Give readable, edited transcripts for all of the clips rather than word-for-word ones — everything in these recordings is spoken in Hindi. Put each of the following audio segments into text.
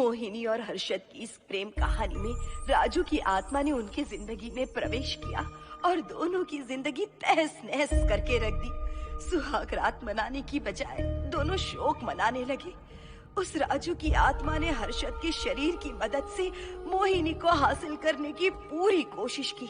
मोहिनी और हर्षद की इस प्रेम कहानी में राजू की आत्मा ने उनकी जिंदगी में प्रवेश किया और दोनों की जिंदगी तहस नहस करके रख दी। सुहाग रात मनाने की बजाय दोनों शोक मनाने लगे। उस राजू की आत्मा ने हर्षद के शरीर की मदद से मोहिनी को हासिल करने की पूरी कोशिश की।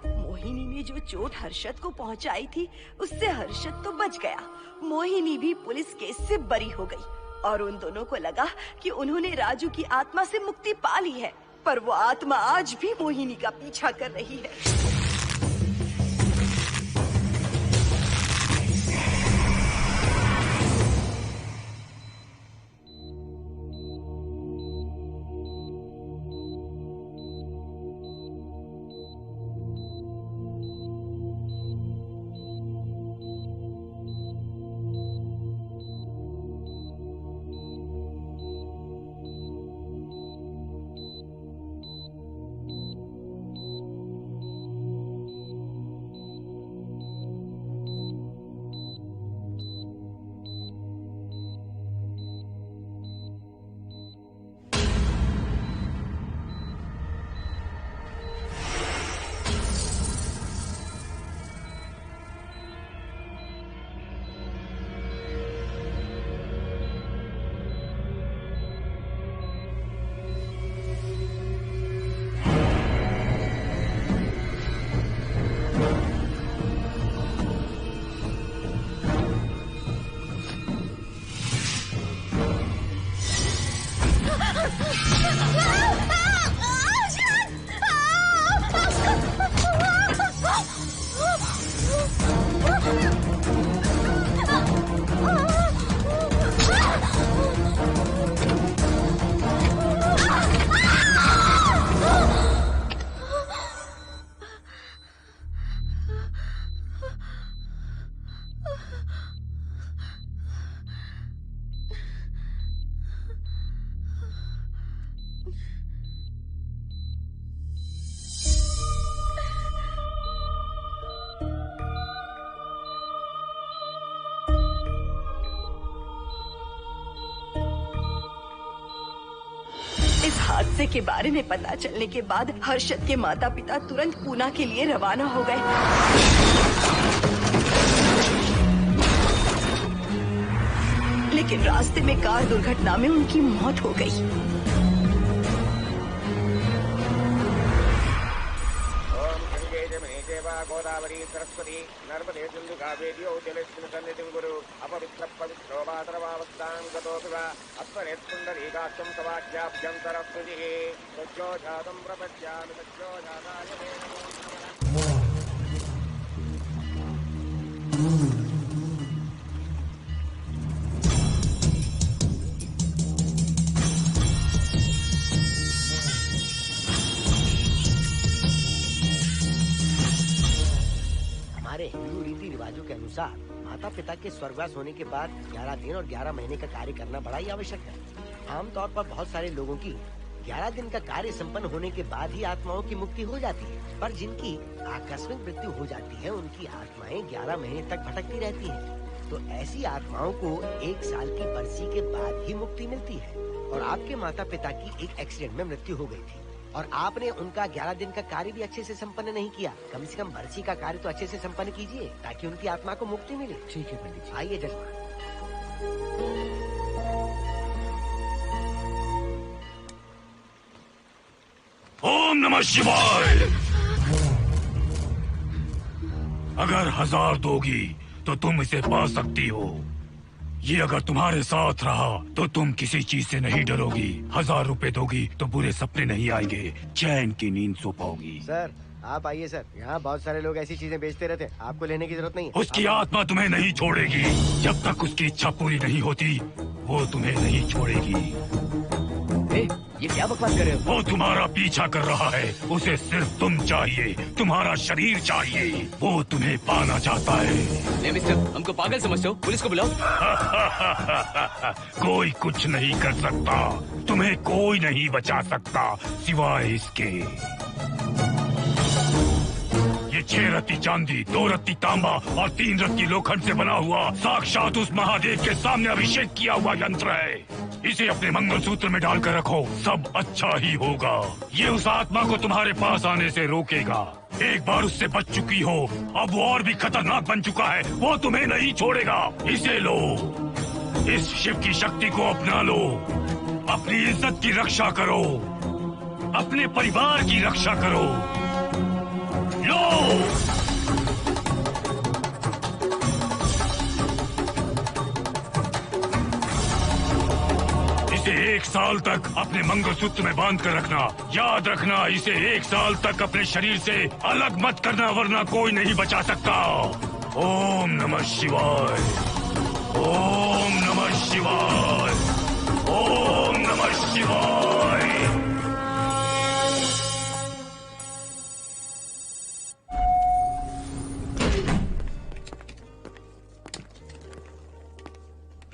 मोहिनी ने जो चोट हर्षद को पहुंचाई थी उससे हर्षद तो बच गया, मोहिनी भी पुलिस केस से बरी हो गई और उन दोनों को लगा कि उन्होंने राजू की आत्मा से मुक्ति पा ली है, पर वो आत्मा आज भी मोहिनी का पीछा कर रही है। इस हादसे के बारे में पता चलने के बाद हर्षद के माता पिता तुरंत पूना के लिए रवाना हो गए। लेकिन रास्ते में कार दुर्घटना में उनकी मौत हो गई। गोदावरी सरस्वती नर्मदे सिंधु कावेरी जलेस्मिन् सन्निधिं कुरु अपवित्र पवित्रो वातरवावस्थां गतोऽपि वा अस्मरेत्पुण्डरीकाक्षं तवाख्याभ्यन्तरस्तुतिः सज्जो जातं प्रपद्यामि सज्जो जाताय मे नमो नमः। हमारे हिंदू रीति रिवाजों के अनुसार माता पिता के स्वर्गवास होने के बाद 11 दिन और 11 महीने का कार्य करना बड़ा ही आवश्यक है। आमतौर पर बहुत सारे लोगों की 11 दिन का कार्य संपन्न होने के बाद ही आत्माओं की मुक्ति हो जाती है, पर जिनकी आकस्मिक मृत्यु हो जाती है उनकी आत्माएं 11 महीने तक भटकती रहती हैं। तो ऐसी आत्माओं को 1 साल की बरसी के बाद ही मुक्ति मिलती है। और आपके माता पिता की एक एक्सीडेंट में मृत्यु हो गई थी और आपने उनका 11 दिन का कार्य भी अच्छे से संपन्न नहीं किया। कम से कम बरसी का कार्य तो अच्छे से संपन्न कीजिए ताकि उनकी आत्मा को मुक्ति मिले। ठीक है पंडित जी। आइए जजमान। ओम नमः शिवाय। अगर 1000 दोगी तो तुम इसे पा सकती हो। ये अगर तुम्हारे साथ रहा तो तुम किसी चीज से नहीं डरोगी। 1000 रुपए दोगी तो बुरे सपने नहीं आएंगे, चैन की नींद सो पाओगी। सर आप आइए सर, यहाँ बहुत सारे लोग ऐसी चीजें बेचते रहते हैं, आपको लेने की जरूरत नहीं है। उसकी आत्मा तुम्हें नहीं छोड़ेगी जब तक उसकी इच्छा पूरी नहीं होती, वो तुम्हें नहीं छोड़ेगी। ये क्या बकवास कर रहे हो? वो तुम्हारा पीछा कर रहा है, उसे सिर्फ तुम चाहिए, तुम्हारा शरीर चाहिए, वो तुम्हें पाना चाहता है। मिस्टर, हमको पागल समझते हो? पुलिस को बुलाओ। कोई कुछ नहीं कर सकता, तुम्हें कोई नहीं बचा सकता सिवाय इसके। ये 6 रत्ती चांदी, 2 रत्ती तांबा और 3 रत्ती लोखंड से बना हुआ साक्षात उस महादेव के सामने अभिषेक किया हुआ यंत्र है। इसे अपने मंगलसूत्र में डालकर रखो, सब अच्छा ही होगा। ये उस आत्मा को तुम्हारे पास आने से रोकेगा। एक बार उससे बच चुकी हो, अब वो और भी खतरनाक बन चुका है, वो तुम्हें नहीं छोड़ेगा। इसे लो, इस शिव की शक्ति को अपना लो, अपनी इज्जत की रक्षा करो, अपने परिवार की रक्षा करो। लो, इसे 1 साल तक अपने मंगलसूत्र में बांध कर रखना। याद रखना, इसे 1 साल तक अपने शरीर से अलग मत करना, वरना कोई नहीं बचा सकता। ओम नमः शिवाय, ओम नमः शिवाय, ओम नमः शिवाय।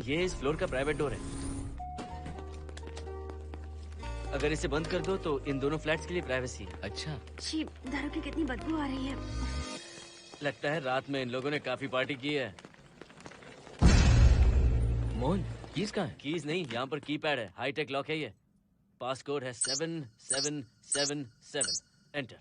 ये इस फ्लोर का प्राइवेट डोर है। अगर इसे बंद कर दो तो इन दोनों फ्लैट्स के लिए प्राइवेसी है। अच्छा, छी, दारू की कितनी बदबू आ रही है। लगता है रात में इन लोगों ने काफी पार्टी की है। मोहन, कीज कहाँ है? कीज नहीं, यहाँ पर कीपैड है, हाईटेक लॉक है ये। पास कोड है 7777। एंटर।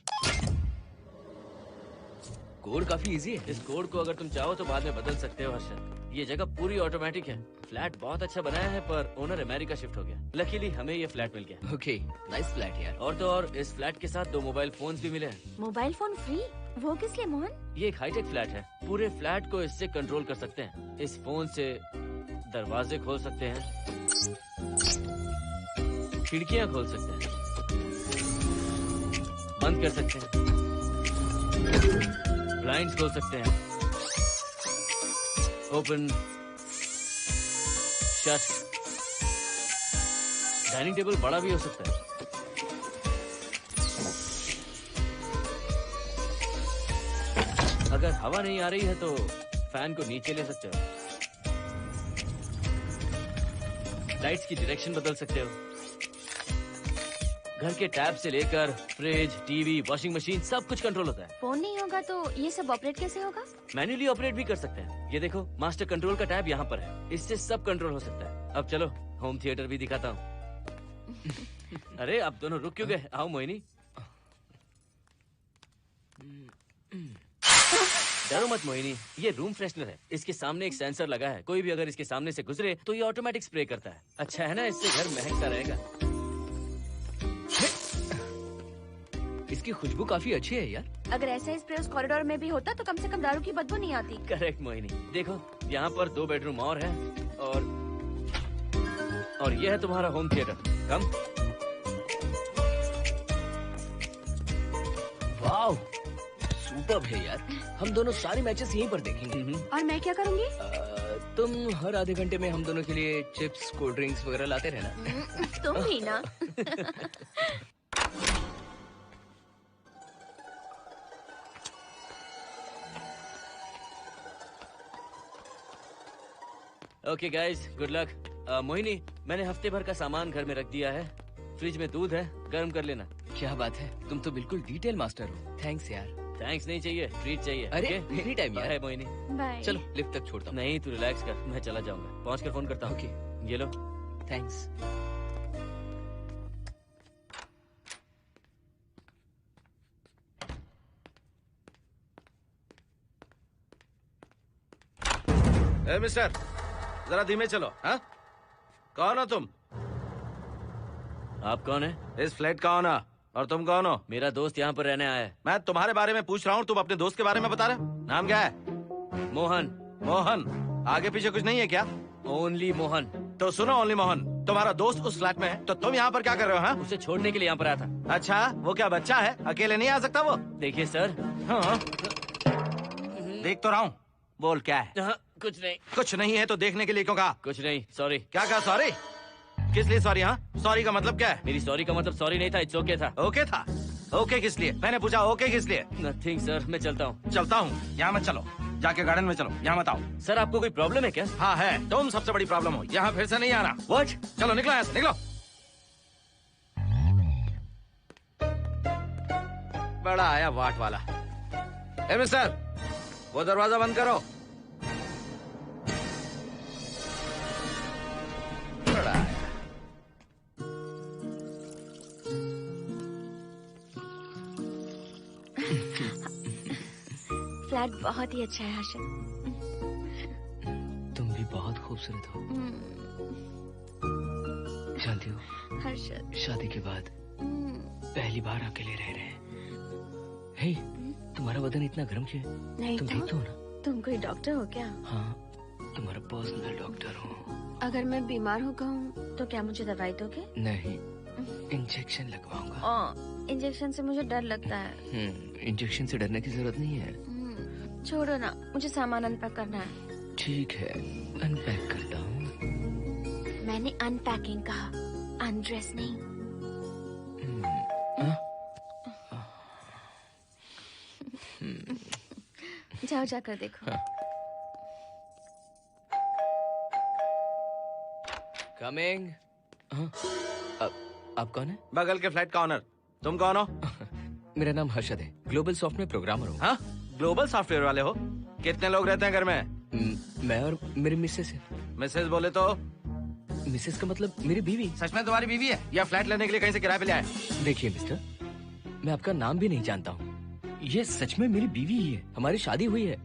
कोड काफी इजी है। इस कोड को अगर तुम चाहो तो बाद में बदल सकते हो हर्षद। ये जगह पूरी ऑटोमेटिक है। फ्लैट बहुत अच्छा बनाया है, पर ओनर अमेरिका शिफ्ट हो गया। लकीली हमें ये फ्लैट मिल गया। ओके, नाइस फ्लैट यार। और तो और इस फ्लैट के साथ 2 मोबाइल फोन्स भी मिले हैं। Mobile phone free? वो किस लिए मोहन? ये एक हाईटेक फ्लैट है, पूरे फ्लैट को इससे कंट्रोल कर सकते हैं। इस फोन से दरवाजे खोल सकते हैं, खिड़कियां खोल सकते हैं, बंद कर सकते हैं, ब्लाइंड्स खोल सकते हैं, ओपन, शट। डाइनिंग टेबल बड़ा भी हो सकता है। अगर हवा नहीं आ रही है तो फैन को नीचे ले सकते हो। लाइट्स की डायरेक्शन बदल सकते हो। घर के टैब से लेकर फ्रिज, टीवी, वॉशिंग मशीन सब कुछ कंट्रोल होता है। फोन नहीं होगा तो ये सब ऑपरेट कैसे होगा? मैन्युअली ऑपरेट भी कर सकते हैं। ये देखो, मास्टर कंट्रोल का टैब यहाँ पर है, इससे सब कंट्रोल हो सकता है। अब चलो होम थिएटर भी दिखाता हूँ। अरे आप दोनों रुक क्यों गए? आओ मोहिनी। डरो मत मोहिनी, ये रूम फ्रेशनर है। इसके सामने एक सेंसर लगा है, कोई भी अगर इसके सामने से गुजरे तो ये ऑटोमेटिक स्प्रे करता है। अच्छा है ना, इससे घर महकता रहेगा। इसकी खुशबू काफी अच्छी है यार। अगर ऐसा स्प्रे उस कॉरिडोर में भी होता तो कम से कम दारू की बदबू नहीं आती। करेक्ट मोहिनी। देखो यहाँ पर 2 बेडरूम और है, और ये है तुम्हारा होम थिएटर। कम। वाओ, सुपर्ब है यार। हम दोनों सारे मैचेस यहीं पर देखेंगे। और मैं क्या करूँगी? तुम हर आधे घंटे में हम दोनों के लिए चिप्स, कोल्ड ड्रिंक्स वगैरह लाते रहना। तुम ही ना। Okay guys, good luck. Mohini, मैंने हफ्ते भर का सामान घर में रख दिया है। फ्रिज में दूध है, गर्म कर लेना। क्या बात है, तुम तो बिल्कुल डिटेल मास्टर हो। थैंक्स यार। थैंक्स नहीं चाहिए, ट्रीट चाहिए। अरे okay? एनी टाइम यार। बाय मोहिनी। बाय। चलो लिफ्ट तक छोड़ता हूँ। नहीं, तू रिलैक्स कर, मैं चला जाऊंगा। पहुंच कर फोन करता हूँ। ओके, ये लो। थैंक्स। ए मिस्टर, जरा धीमे चलो। हाँ, कौन हो तुम? आप कौन है? इस फ्लैट का ओनर। और तुम कौन हो? मेरा दोस्त यहाँ पर रहने आया है। मैं तुम्हारे बारे में पूछ रहा हूँ, तुम अपने दोस्त के बारे में बता रहे हो। नाम क्या है? मोहन। मोहन? आगे पीछे कुछ नहीं है क्या? ओनली मोहन। तो सुनो ओनली मोहन, तुम्हारा दोस्त उस फ्लैट में है, तो तुम यहाँ पर क्या कर रहे हो? हाँ? उसे छोड़ने के लिए यहाँ पर आया था। अच्छा, वो क्या बच्चा है? अकेले नहीं आ सकता वो? देखिए सर। हाँ, देख तो रहा हूँ। बोल क्या है? हाँ, कुछ नहीं। कुछ नहीं है तो देखने के लिए क्यों कहा? कुछ नहीं, सॉरी। क्या कहा? सॉरी? किस लिए सॉरी? हाँ, सॉरी का मतलब क्या है? मेरी सॉरी का मतलब सॉरी नहीं था, इट्स ओके था। ओके था? ओके किस लिए? मैंने पूछा ओके किस लिए? नथिंग सर, मैं चलता हूँ। चलता हूँ? यहाँ मत चलो, जाके गार्डन में चलो। यहाँ मत आओ। सर आपको कोई प्रॉब्लम है क्या? हाँ है, तुम सबसे बड़ी प्रॉब्लम हो। यहाँ फिर से नहीं आना। व्हाट? चलो निकलो यहाँ से, निकलो। बड़ा आया वाट वाला। ए मिस्टर, वो दरवाजा बंद करो। बड़ा आया। बहुत ही अच्छा है हर्षद। तुम भी बहुत खूबसूरत हो। जानती हो, हर्षद, शादी के बाद पहली बार अकेले रह रहे हैं। हे, तुम्हारा बदन इतना गर्म क्यों है? नहीं तुम तो ठीक तो हो ना? तुम कोई डॉक्टर हो क्या? हाँ, तुम्हारा पर्सनल डॉक्टर हूँ। अगर मैं बीमार हो गऊँ तो क्या मुझे दवाई दोगे? नहीं, इंजेक्शन लगवाऊंगा। इंजेक्शन से मुझे डर लगता है। इंजेक्शन से डरने की जरूरत नहीं है। छोड़ो ना, मुझे सामान अनपैक करना है। ठीक है, अनपैक करता हूँ। मैंने अनपैकिंग कहा, अनड्रेस नहीं। जाओ जाकर देखो। कमिंग। आप कौन है? बगल के फ्लैट का ऑनर। तुम कौन हो? मेरा नाम हर्षद है, ग्लोबल सॉफ्टवेयर प्रोग्रामर हूँ। हाँ, ग्लोबल सॉफ्टवेयर वाले हो? कितने लोग रहते हैं घर में? मैं और मेरी मिसेस है। मिसेस बोले तो? मिसेस का मतलब मेरी बीवी। सच में तुम्हारी बीवी है या फ्लैट लेने के लिए कहीं से किराए पे ले आए? देखिए मिस्टर, मैं आपका नाम भी नहीं जानता हूँ। ये सच में मेरी बीवी ही है, हमारी शादी हुई है।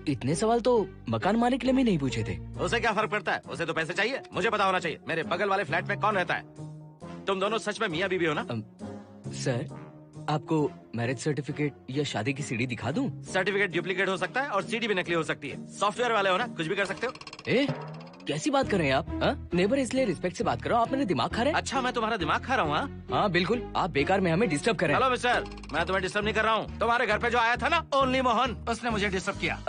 इतने सवाल तो मकान मालिक ने भी नहीं पूछे थे। उसे क्या फर्क पड़ता है? उसे तो पैसे चाहिए, मुझे पता होना चाहिए। मेरे बगल वाले फ्लैट में कौन रहता है? तुम दोनों सच में मियाँ बीवी हो ना? सर, आपको मैरिज सर्टिफिकेट या शादी की सीडी दिखा दूं? सर्टिफिकेट डुप्लीकेट हो सकता है और सीडी भी नकली हो सकती है। सॉफ्टवेयर वाले हो ना, कुछ भी कर सकते हो। ए, कैसी बात कर रहे हैं आप? नेबर, इसलिए रिस्पेक्ट से बात करो। आप मेरे दिमाग खा रहे हैं? अच्छा, मैं तुम्हारा दिमाग खा रहा हूँ? हाँ बिल्कुल, आप बेकार में हमें डिस्टर्ब कर रहे हैं। हेलो मिस्टर, मैं तुम्हें डिस्टर्ब नहीं कर रहा हूँ। तुम्हारे घर पे जो आया था ना, ओनली मोहन, उसने मुझे डिस्टर्ब किया।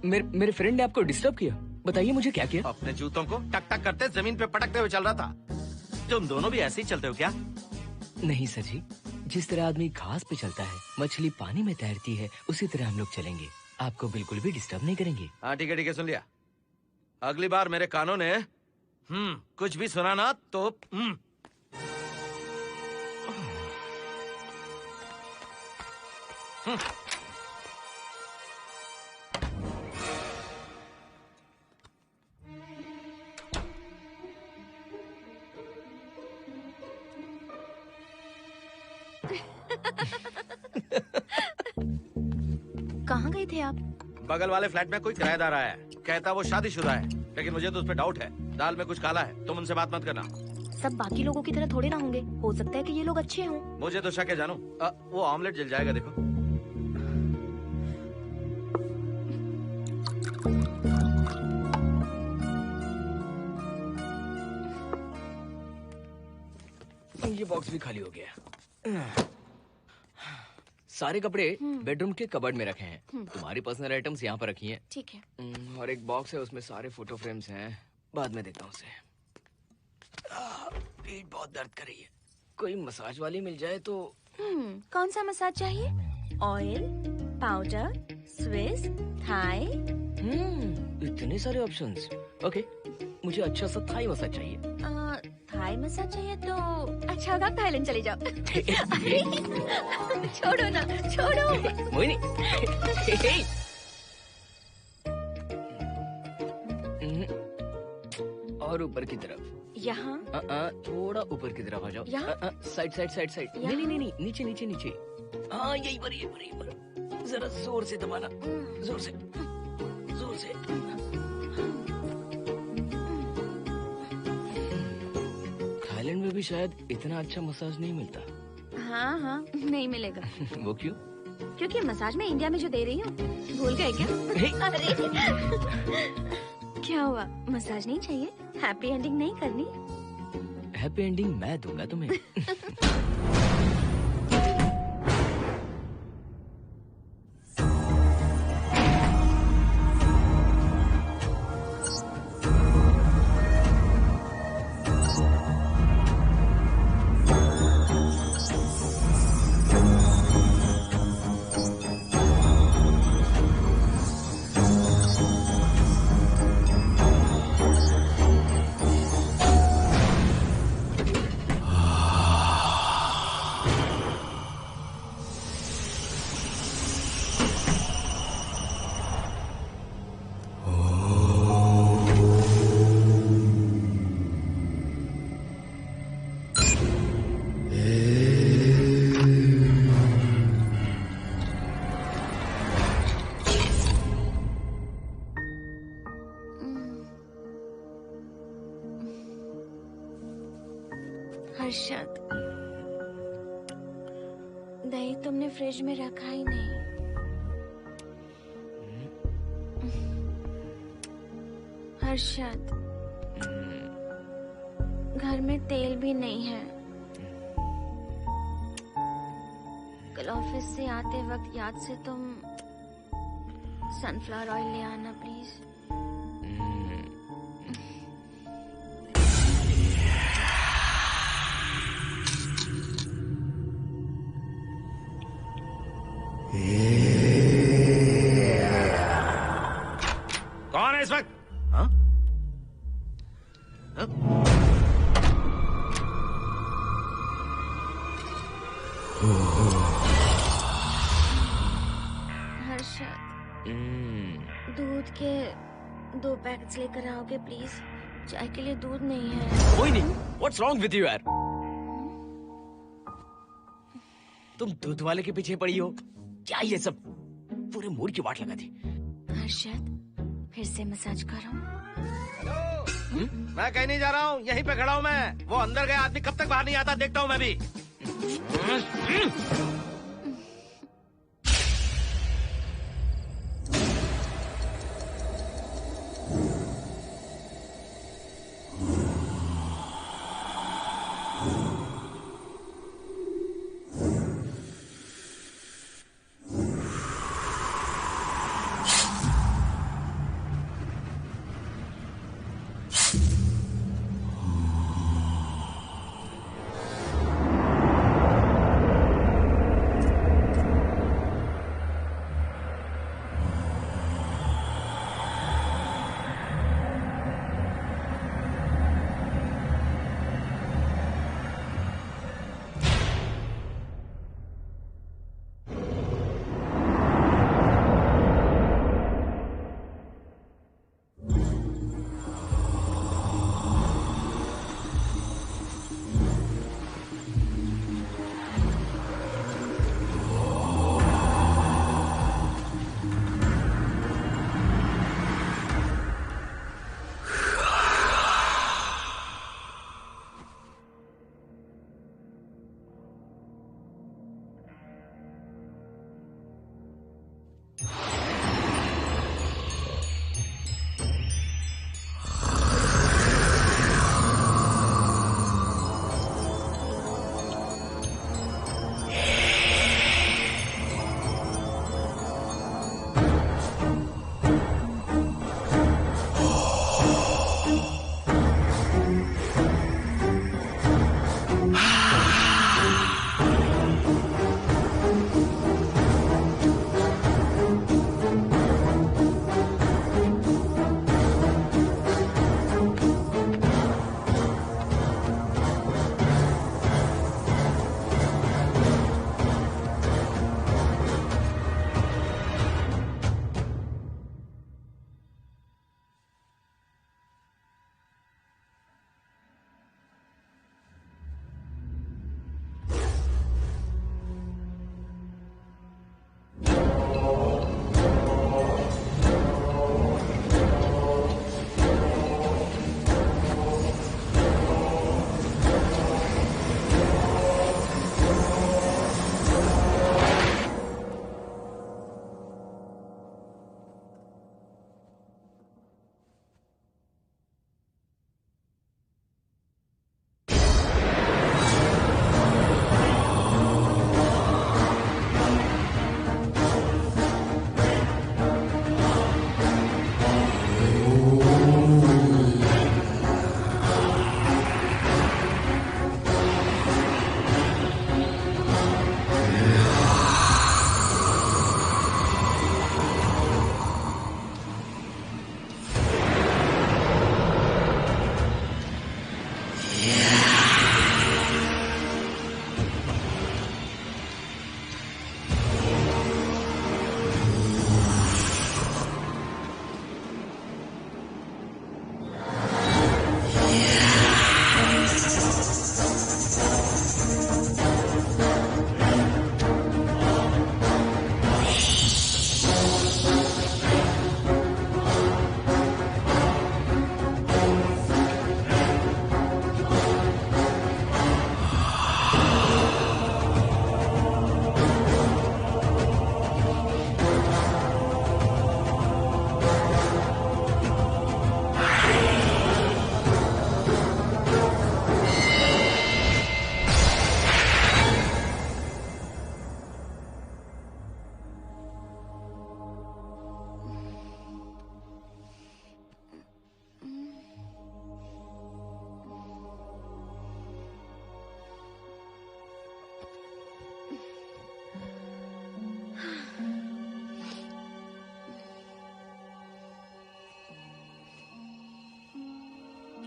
मेरे फ्रेंड ने आपको डिस्टर्ब किया? बताइए मुझे क्या किया? अपने जूतों को टक टक करते जमीन पे पटकते हुए चल रहा था। तुम दोनों भी ऐसे ही चलते हो क्या? नहीं सर जी, जिस तरह आदमी घास पे चलता है, मछली पानी में तैरती है, उसी तरह हम लोग चलेंगे। आपको बिल्कुल भी डिस्टर्ब नहीं करेंगे। हाँ ठीक है, सुन लिया। अगली बार मेरे कानों ने कुछ भी सुना ना तो कहाँ गए थे आप? बगल वाले फ्लैट में कोई किराएदार आया है, कहता वो शादीशुदा है, लेकिन मुझे तो उस पर डाउट है। दाल में कुछ काला है, तुम उनसे बात मत करना। सब बाकी लोगों की तरह थोड़े ना होंगे, हो सकता है कि ये लोग अच्छे हों। मुझे तो शक है जानू। वो ऑमलेट जल जाएगा, देखो। ये बॉक्स भी खाली हो गया। सारे कपड़े बेडरूम के कबर्ड में रखे हैं। तुम्हारी पर्सनल आइटम्स यहाँ पर रखी हैं। ठीक है। और एक बॉक्स है, उसमें सारे फोटो फ्रेम्स हैं। बाद में देता हूँ उसे। पीठ बहुत दर्द कर रही है, कोई मसाज वाली मिल जाए तो। कौन सा मसाज चाहिए? Oil, powder, Swiss, Thai? इतने सारे ऑप्शंस। ओके, मुझे अच्छा सा थाई मसाज चाहिए। थाई मसाज चाहिए तो अच्छा होगा थाईलैंड चले जाओ। अरे छोड़ो ना, छोड़ो। मोहिनी। और ऊपर की तरफ। यहाँ? थोड़ा ऊपर की तरफ आ जाओ। यहाँ? Side side side side. नहीं नहीं नहीं, नीचे नीचे नीचे। हाँ यही पर, यही पर, यही पर। जरा जोर से दबाना, जोर से, जोर से। थाईलैंड में भी शायद इतना अच्छा मसाज नहीं मिलता। हाँ हाँ, नहीं मिलेगा। वो क्यों? क्योंकि मसाज मैं इंडिया में जो दे रही हूँ, भूल गए क्या? अरे क्या हुआ, मसाज नहीं चाहिए? हैप्पी एंडिंग नहीं करनी? हैप्पी एंडिंग मैं दूंगा तुम्हें। हर्षद, दही तुमने फ्रिज में रखा ही नहीं। हर्षद, घर में तेल भी नहीं है। कल ऑफिस से आते वक्त याद से तुम सनफ्लावर ऑयल ले आना प्लीज। कौन है इस वक्त? हाँ? हाँ? हर्षद, दूध के 2 पैकेट्स लेकर आओगे प्लीज? चाय के लिए दूध नहीं है। कोई नहीं। What's wrong with you यार? तुम दूध वाले के पीछे पड़ी हो? क्या ये सब? पूरे मूड की वाट लगा दी। हर्षद, फिर से मसाज करो। मैं कहीं नहीं जा रहा हूँ, यहीं पे खड़ा हूँ मैं। वो अंदर गया आदमी कब तक बाहर नहीं आता, देखता हूँ मैं भी।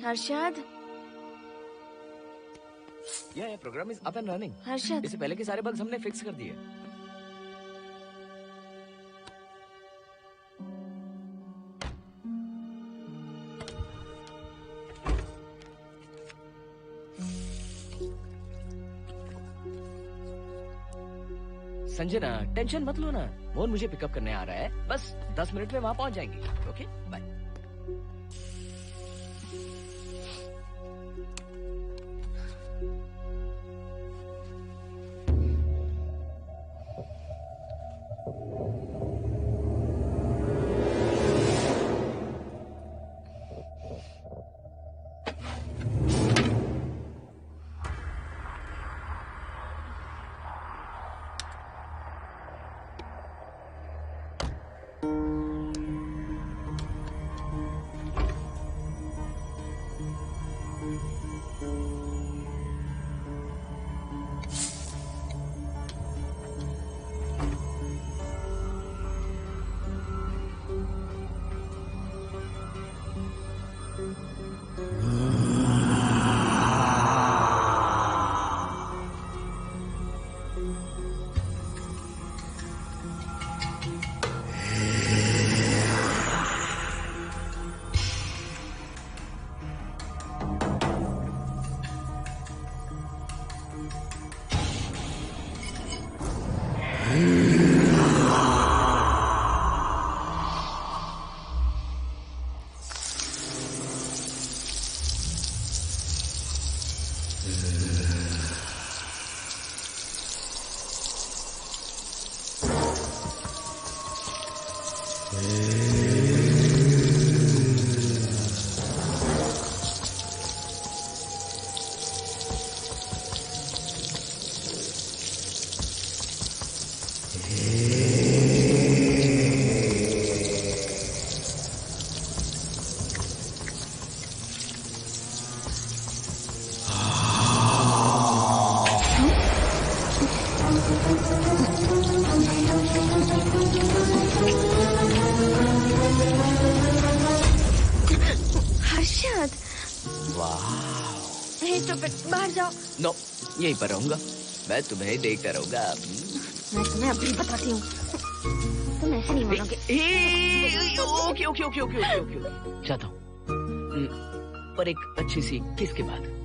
हर्षद, ये program is up and running. Harshad, इससे पहले के सारे बग्स हमने फिक्स कर दिए। संजना, टेंशन मत लो ना, मोहन मुझे पिकअप करने आ रहा है, बस 10 मिनट में वहां पहुंच जाएंगे। Okay bye. बाहर जाओ। नो, यहीं पर रहूंगा, मैं तुम्हें देखता रहूंगा। मैं तुम्हें अभी बताती हूँ, तुम ऐसे नहीं मानोगे। Okay okay okay okay okay okay, जाता हूँ, पर एक अच्छी सी किस के बाद।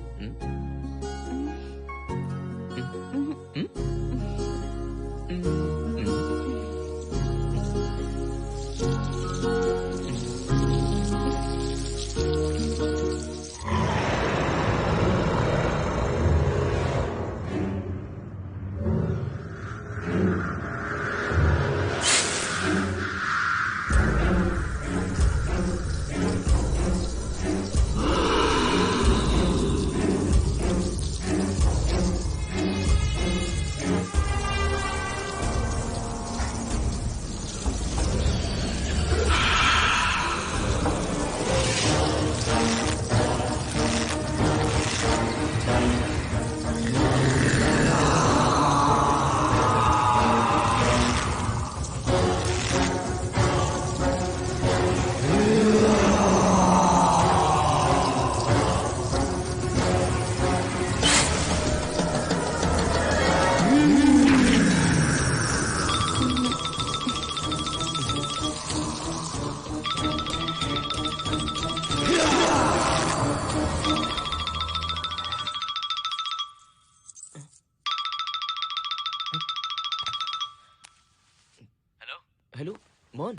हेलो मोहन,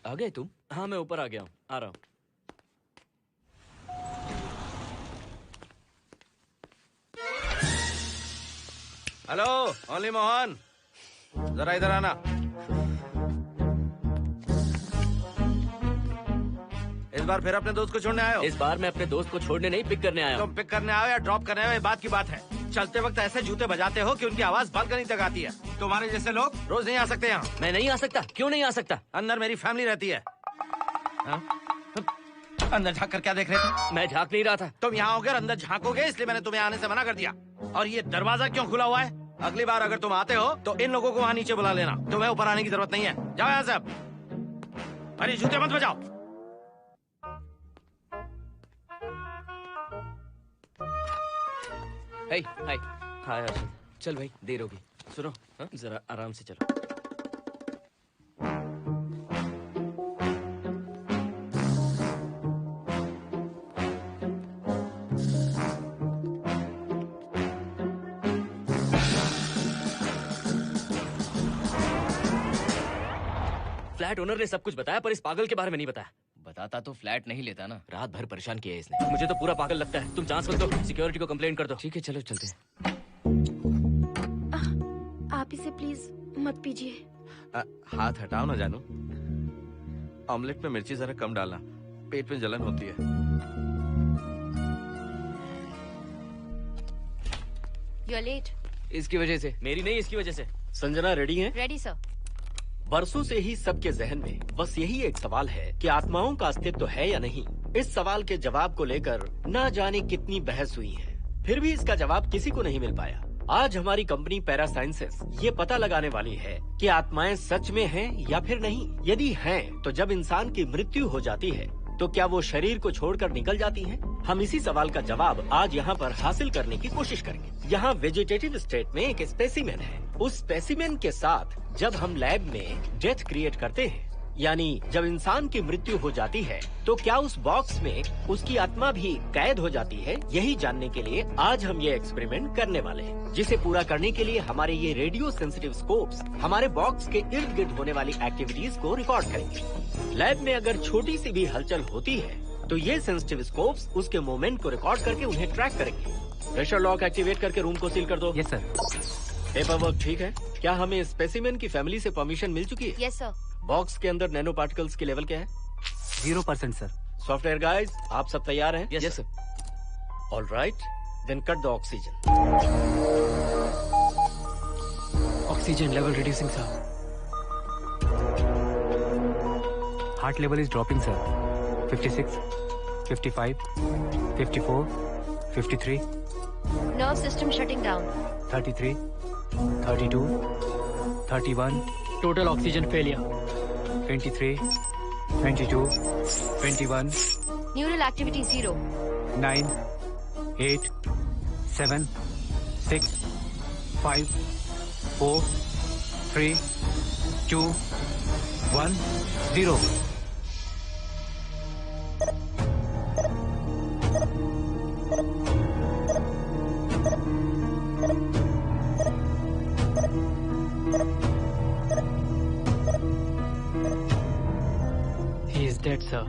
आ गए तुम? हाँ मैं ऊपर आ गया हूँ, आ रहा हूँ। हेलो ओनली मोहन, जरा इधर आना। इस बार फिर अपने दोस्त को छोड़ने आए हो? इस बार मैं अपने दोस्त को छोड़ने नहीं, पिक करने आया हूँ। तुम पिक करने आए हो या ड्रॉप करने आए हो, ये बात की बात है। चलते वक्त ऐसे जूते बजाते हो कि उनकी आवाज बालकनी तक आती है। तुम्हारे जैसे लोग रोज नहीं आ सकते यहाँ। मैं नहीं आ सकता? क्यों नहीं आ सकता? अंदर मेरी फैमिली रहती है। अंदर झाँक कर क्या देख रहे थे? मैं झाँक नहीं रहा था। तुम यहाँ होकर अंदर झाँकोगे, इसलिए मैंने तुम्हें आने से मना कर दिया। और ये दरवाजा क्यों खुला हुआ है? अगली बार अगर तुम आते हो तो इन लोगों को वहाँ नीचे बुला लेना, तुम्हें ऊपर आने की जरूरत नहीं है। जाओ यहाँ से अब। अरे जूते मत बजाओ। हाय हाय। हाय हर्षद। चल भाई, देर होगी। सुनो, हाँ? जरा आराम से चलो। फ्लैट ओनर ने सब कुछ बताया, पर इस पागल के बारे में नहीं बताया। बताता तो फ्लैट नहीं लेता ना। रात भर परेशान किया है इसने। मुझे तो पूरा पागल लगता है। तुम चांस मत दो, सिक्योरिटी को कंप्लेंट कर दो। ठीक है, चलो चलते हैं। आप इसे प्लीज मत पीजिए। हाथ हटाओ ना जानू। ऑमलेट में मिर्ची जरा कम डालना, पेट में जलन होती है। You are late. इसकी वजह से। मेरी नहीं, इसकी वजह से। संजना रेडी हैं? Ready sir. बरसों से ही सबके जहन में बस यही एक सवाल है कि आत्माओं का अस्तित्व है या नहीं। इस सवाल के जवाब को लेकर ना जाने कितनी बहस हुई है, फिर भी इसका जवाब किसी को नहीं मिल पाया। आज हमारी कंपनी पैरा साइंसेस ये पता लगाने वाली है कि आत्माएं सच में हैं या फिर नहीं। यदि हैं, तो जब इंसान की मृत्यु हो जाती है तो क्या वो शरीर को छोड़कर निकल जाती हैं? हम इसी सवाल का जवाब आज यहाँ पर हासिल करने की कोशिश करेंगे। यहाँ वेजिटेटिव स्टेट में एक स्पेसिमेन है। उस स्पेसिमेन के साथ जब हम लैब में डेथ क्रिएट करते हैं, यानी जब इंसान की मृत्यु हो जाती है, तो क्या उस बॉक्स में उसकी आत्मा भी कैद हो जाती है? यही जानने के लिए आज हम ये एक्सपेरिमेंट करने वाले हैं, जिसे पूरा करने के लिए हमारे ये रेडियो सेंसिटिव स्कोप्स हमारे बॉक्स के इर्द गिर्द होने वाली एक्टिविटीज को रिकॉर्ड करेंगे। लैब में अगर छोटी सी भी हलचल होती है तो ये सेंसिटिव स्कोप्स उसके मूवमेंट को रिकॉर्ड करके उन्हें ट्रैक करेंगे। प्रेशर लॉक एक्टिवेट करके रूम को सील कर दो। Yes sir. पेपर वर्क ठीक है? क्या हमें स्पेसिमेन की फैमिली से परमिशन मिल चुकी है? Yes sir. बॉक्स के अंदर नैनो पार्टिकल्स की लेवल क्या है? 0% सर। सॉफ्टवेयर गाइस, आप सब तैयार हैं? Yes sir. All right, then cut the oxygen. Oxygen level reducing sir. Heart level is dropping sir. 56, 55, 54, 53, nerve system shutting down. 33, 32, 31. Total oxygen failure. 23, 22, 21, neural activity 0। 9, 8, 7, 6, 5, 4, 3, 2, 1, 0. He is dead, sir.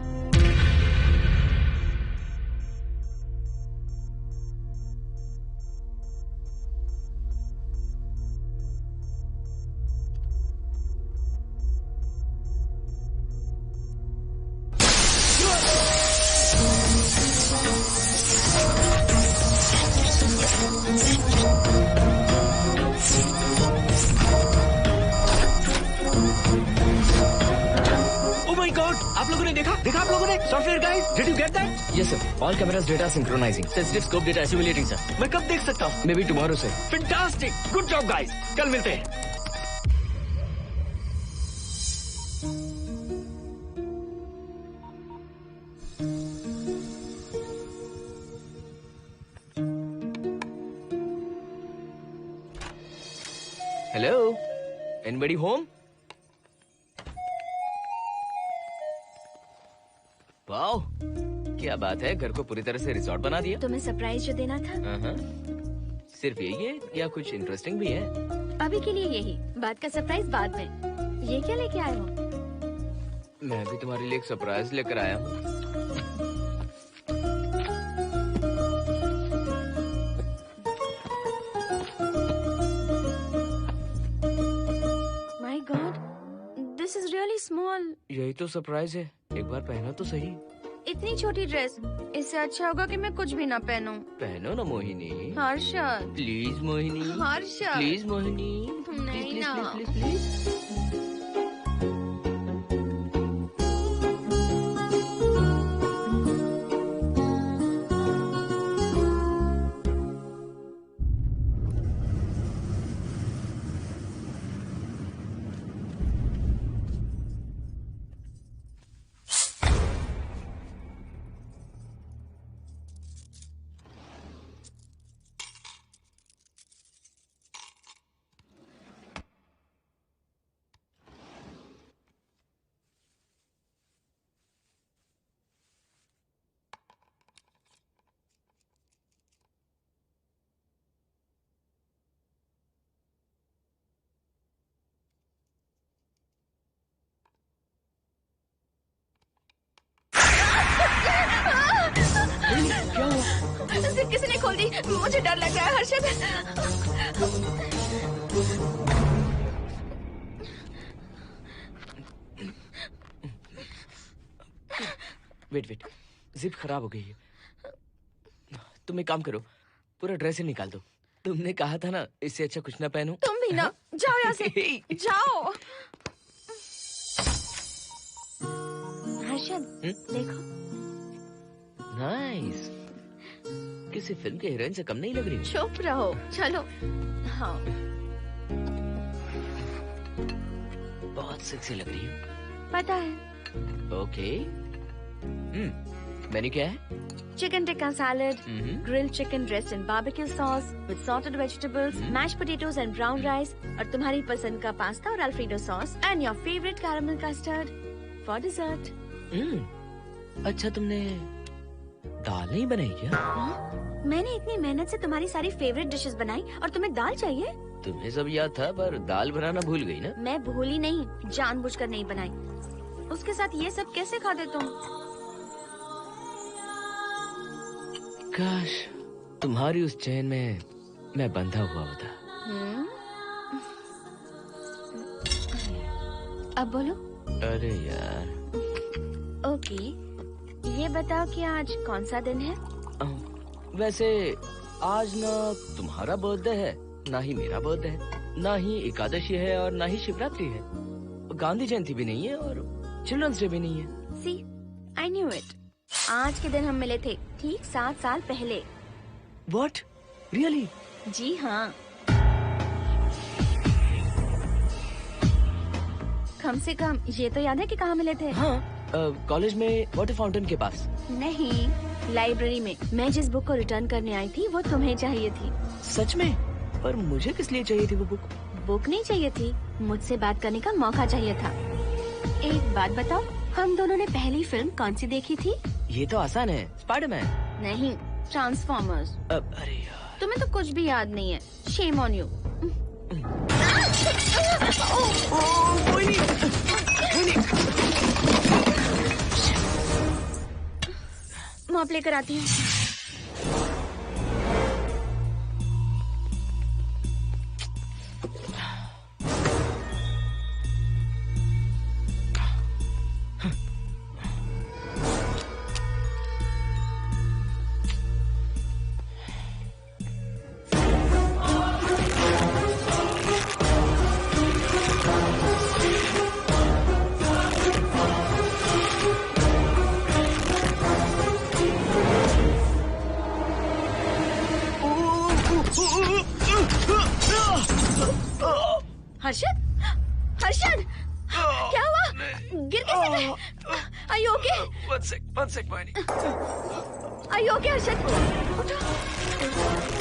आप लोगों ने देखा आप लोगों ने? Software guys, did you get that? Yes sir. All cameras data synchronizing. Sensitive scope data assimilating sir. मैं कब देख सकता हूँ? Maybe tomorrow sir. Fantastic, good job guys, कल मिलते हैं। Hello. Anybody home? वाओ, क्या बात है, घर को पूरी तरह से रिसोर्ट बना दिया। तुम्हें सरप्राइज जो देना था। सिर्फ यही है या कुछ इंटरेस्टिंग भी है? अभी के लिए यही, बात का सरप्राइज बाद में। ये क्या लेके आए हो? मैं भी तुम्हारे लिए एक सरप्राइज लेकर आया हूँ। My God, this is really small. यही तो सरप्राइज है, एक बार पहना तो सही। इतनी छोटी ड्रेस, इससे अच्छा होगा कि मैं कुछ भी ना पहनूं। पहनो ना मोहिनी। हर्षद, प्लीज मोहिनी। हर्षद, प्लीज मोहिनी। नहीं प्लीज, ना। Please, please, please. किसी ने खोल दी। मुझे डर लग रहा है हर्षद। वेट, जिप खराब हो गई है। तुम एक काम करो, पूरा ड्रेस ही निकाल दो। तुमने कहा था ना इससे अच्छा कुछ ना पहनो। तुम भी ना, जाओ यहाँ से, जाओ। हर्षद, देखो। नाइस। किसी फिल्म के हीरोइन से कम नहीं लग रही। चुप रहो, चलो। हाँ, बहुत सेक्सी लग रही हो। पता है। ओके। मेन्यू क्या है? Chicken tikka salad, grilled chicken dressed in barbecue sauce with salted vegetables, mashed potatoes and brown rice, और तुम्हारी पसंद का पास्ता और alfredo sauce, and your favorite caramel custard for dessert. अच्छा, तुमने दाल नहीं बनाई क्या? मैंने इतनी मेहनत से तुम्हारी सारी फेवरेट डिशेस बनाई और तुम्हें दाल चाहिए? तुम्हें सब याद था पर दाल बनाना भूल गई ना? मैं भूली नहीं, जानबूझकर नहीं बनाई। उसके साथ ये सब कैसे खाते तुम? काश तुम्हारी उस चैन में मैं बंधा हुआ होता। अब बोलो। अरे यार। ओके, ये बताओ कि आज कौन सा दिन है? वैसे आज ना तुम्हारा बर्थडे है, ना ही मेरा बर्थडे है, ना ही एकादशी है और ना ही शिवरात्रि है। गांधी जयंती भी नहीं है और चिल्ड्रंस डे भी नहीं है। सी, आई न्यू इट। आज के दिन हम मिले थे, ठीक 7 साल पहले। What? Really? जी हाँ। कम से कम ये तो याद है कि कहाँ मिले थे? हाँ, कॉलेज में वाटर फाउंटेन के पास। नहीं, लाइब्रेरी में। मैं जिस बुक को रिटर्न करने आई थी वो तुम्हें चाहिए थी। सच में? पर मुझे किस लिए चाहिए थी वो बुक? बुक नहीं चाहिए थी, मुझसे बात करने का मौका चाहिए था। एक बात बताओ, हम दोनों ने पहली फिल्म कौन सी देखी थी? ये तो आसान है, स्पाइडरमैन। नहीं, ट्रांसफॉर्मर्स। अरे यार, तुम्हें तो कुछ भी याद नहीं है। Shame on you. मॉप लेकर आती हूँ। हर्षद, हर्षद, क्या हुआ? गिर कैसे गए? Are you okay? One sec, Moini. Are you okay, Harshad? उठो,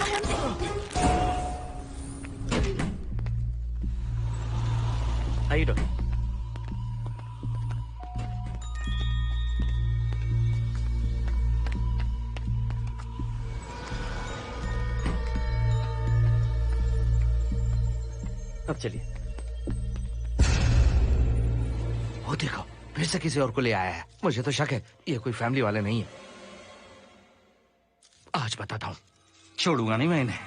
आराम से। आइए डॉक्टर। अब चलिए। वो देखो, फिर से किसी और को ले आया है। मुझे तो शक है ये कोई फैमिली वाले नहीं है। आज बताता हूँ, छोड़ूंगा नहीं मैं इन्हें।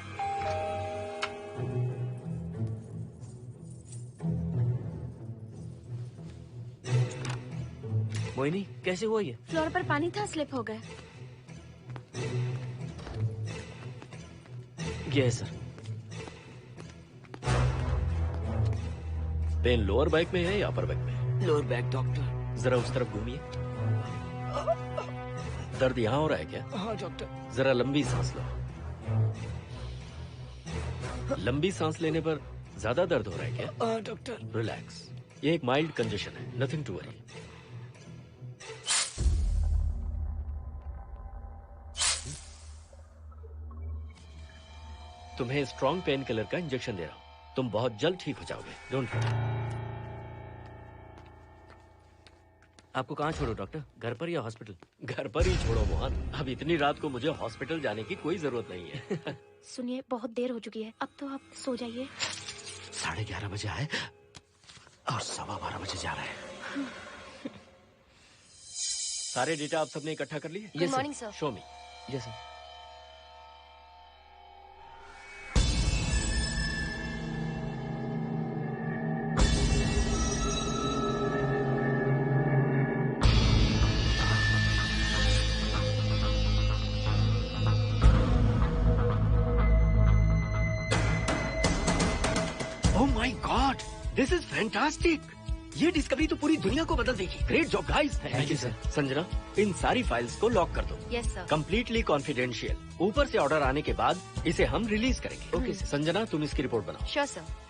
मोहिनी, कैसे हुआ ये? फ्लोर पर पानी था, स्लिप हो गए। ये है सर। पेन लोअर बैक में है या अपर बैक में? Lower back doctor. जरा उस तरफ घूमिए। दर्द यहाँ हो रहा है क्या? हाँ डॉक्टर। जरा लंबी सांस लो। लंबी सांस लेने पर ज्यादा दर्द हो रहा है क्या? हाँ डॉक्टर। रिलैक्स, ये एक माइल्ड कंजेशन है, नथिंग टू वरी। तुम्हें स्ट्रॉन्ग पेन किलर का इंजेक्शन दे रहा हूं। तुम बहुत जल्द ठीक हो जाओगे, डोंट वरी। आपको कहाँ छोड़ो डॉक्टर, घर पर या हॉस्पिटल? घर पर ही छोड़ो मोहन, अब इतनी रात को मुझे हॉस्पिटल जाने की कोई जरूरत नहीं है। सुनिए, बहुत देर हो चुकी है, अब तो आप सो जाइए। 11:30 बजे आए और 12:15 बजे जा रहे हैं। सारे डेटा आप सबने इकट्ठा कर लिए? Good morning sir. Show me. Yes sir. This is fantastic. ये डिस्कवरी तो पूरी दुनिया को बदल देगी। Great job guys. Thank you sir. Sanjana, इन सारी फाइल्स को लॉक कर दो। Yes sir. Completely confidential. ऊपर से ऑर्डर आने के बाद इसे हम रिलीज करेंगे। Okay sir. संजना, तुम इसकी रिपोर्ट बनाओ। Sure sir.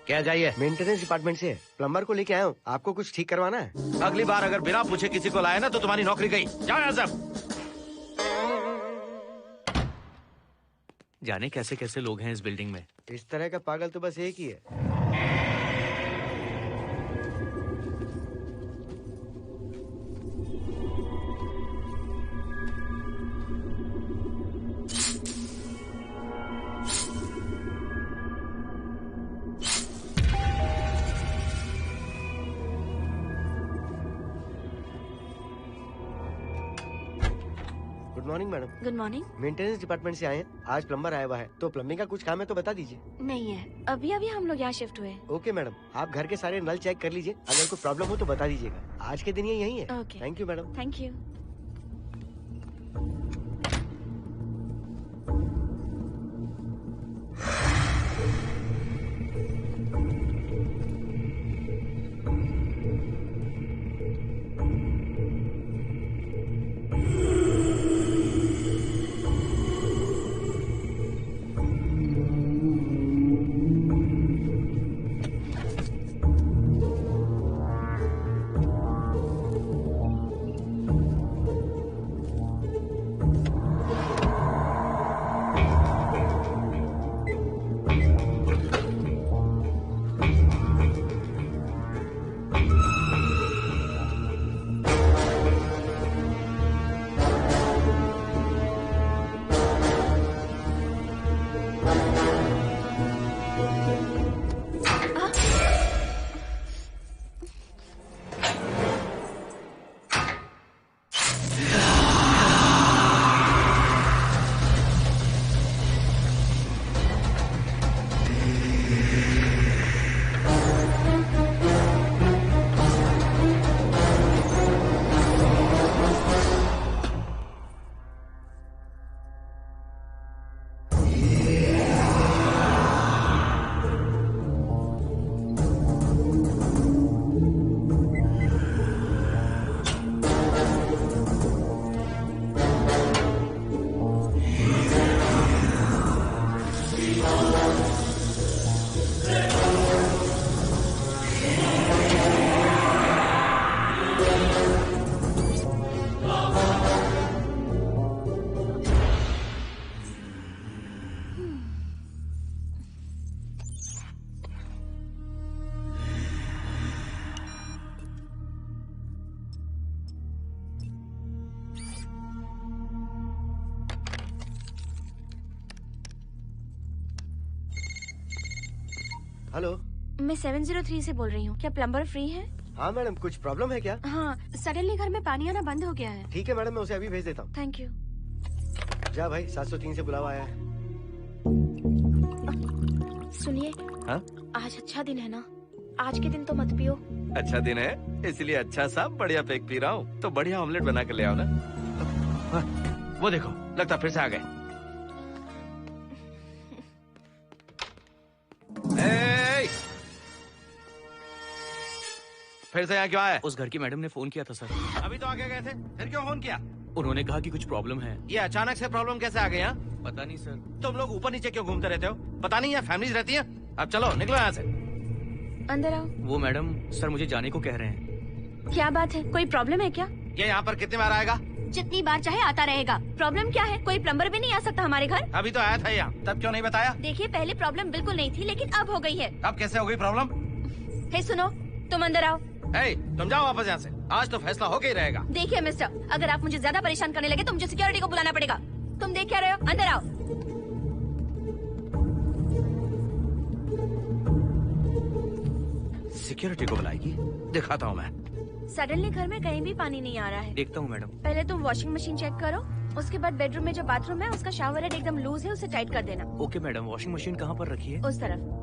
क्या चाहिए? मेंटेनेंस डिपार्टमेंट से प्लम्बर को लेके आया हूँ। आपको कुछ ठीक करवाना है? अगली बार अगर बिना पूछे किसी को लाए ना तो तुम्हारी नौकरी गई। जाओ यहाँ सब। जाने कैसे कैसे लोग हैं इस बिल्डिंग में। इस तरह का पागल तो बस एक ही है। Good morning madam. Good morning. Maintenance department से आए हैं। आज प्लम्बर आया हुआ है, तो प्लम्बिंग का कुछ काम है तो बता दीजिए। नहीं है, अभी अभी हम लोग यहाँ शिफ्ट हुए। ओके मैडम, आप घर के सारे नल चेक कर लीजिए, अगर कोई प्रॉब्लम हो तो बता दीजिएगा। आज के दिन ये यही है। Okay. Thank you madam. Thank you. Hello, मैं 703 से बोल रही हूँ। क्या प्लम्बर फ्री है? हाँ मैडम, कुछ प्रॉब्लम है क्या? हाँ, सडनली घर में पानी आना बंद हो गया है। ठीक है मैडम, मैं उसे अभी भेज देता हूँ। Thank you. जा भाई, 703 से बुलावा आया है। सुनिए, हाँ? आज अच्छा दिन है ना, आज के दिन तो मत पियो। अच्छा दिन है, इसलिए अच्छा सा बढ़िया पेक पी रहा हूँ। तो बढ़िया ऑमलेट बना कर ले आओ ना। वो देखो, लगता फिर से आ गए। फिर से यहाँ क्यों आए? उस घर की मैडम ने फोन किया था सर। अभी तो आगे गए थे, फिर क्यों फोन किया? उन्होंने कहा कि कुछ प्रॉब्लम है। ये अचानक से प्रॉब्लम कैसे आ गई यहाँ? पता नहीं सर। तुम लोग ऊपर नीचे क्यों घूमते रहते हो? पता नहीं यहाँ फैमिलीज रहती हैं? अब चलो निकलो यहाँ से। अंदर आओ। वो मैडम सर मुझे जाने को कह रहे हैं। क्या बात है, कोई प्रॉब्लम है क्या? ये यहाँ पर कितनी बार आएगा? जितनी बार चाहे आता रहेगा। प्रॉब्लम क्या है? कोई प्लम्बर भी नहीं आ सकता हमारे घर? अभी तो आया था यहाँ, तब क्यों नहीं बताया? देखिए, पहले प्रॉब्लम बिल्कुल नहीं थी, लेकिन अब हो गई है। अब कैसे हो गई प्रॉब्लम? हे सुनो, तुम अंदर आओ। तुम जाओ वापस यहाँ से। आज तो फैसला होके ही रहेगा। देखिए मिस्टर, अगर आप मुझे ज्यादा परेशान करने लगे तो मुझे सिक्योरिटी को बुलाना पड़ेगा। तुम देख क्या रहे हो? अंदर आओ। सिक्योरिटी को बुलाएगी? दिखाता हूँ मैं। सडनली घर में कहीं भी पानी नहीं आ रहा है। देखता हूँ मैडम। पहले तुम वॉशिंग मशीन चेक करो, उसके बाद बेडरूम में जो बाथरूम है उसका शावर हेड एकदम लूज है, उसे टाइट कर देना। Okay madam. वॉशिंग मशीन कहाँ पर रखी है? उस तरफ।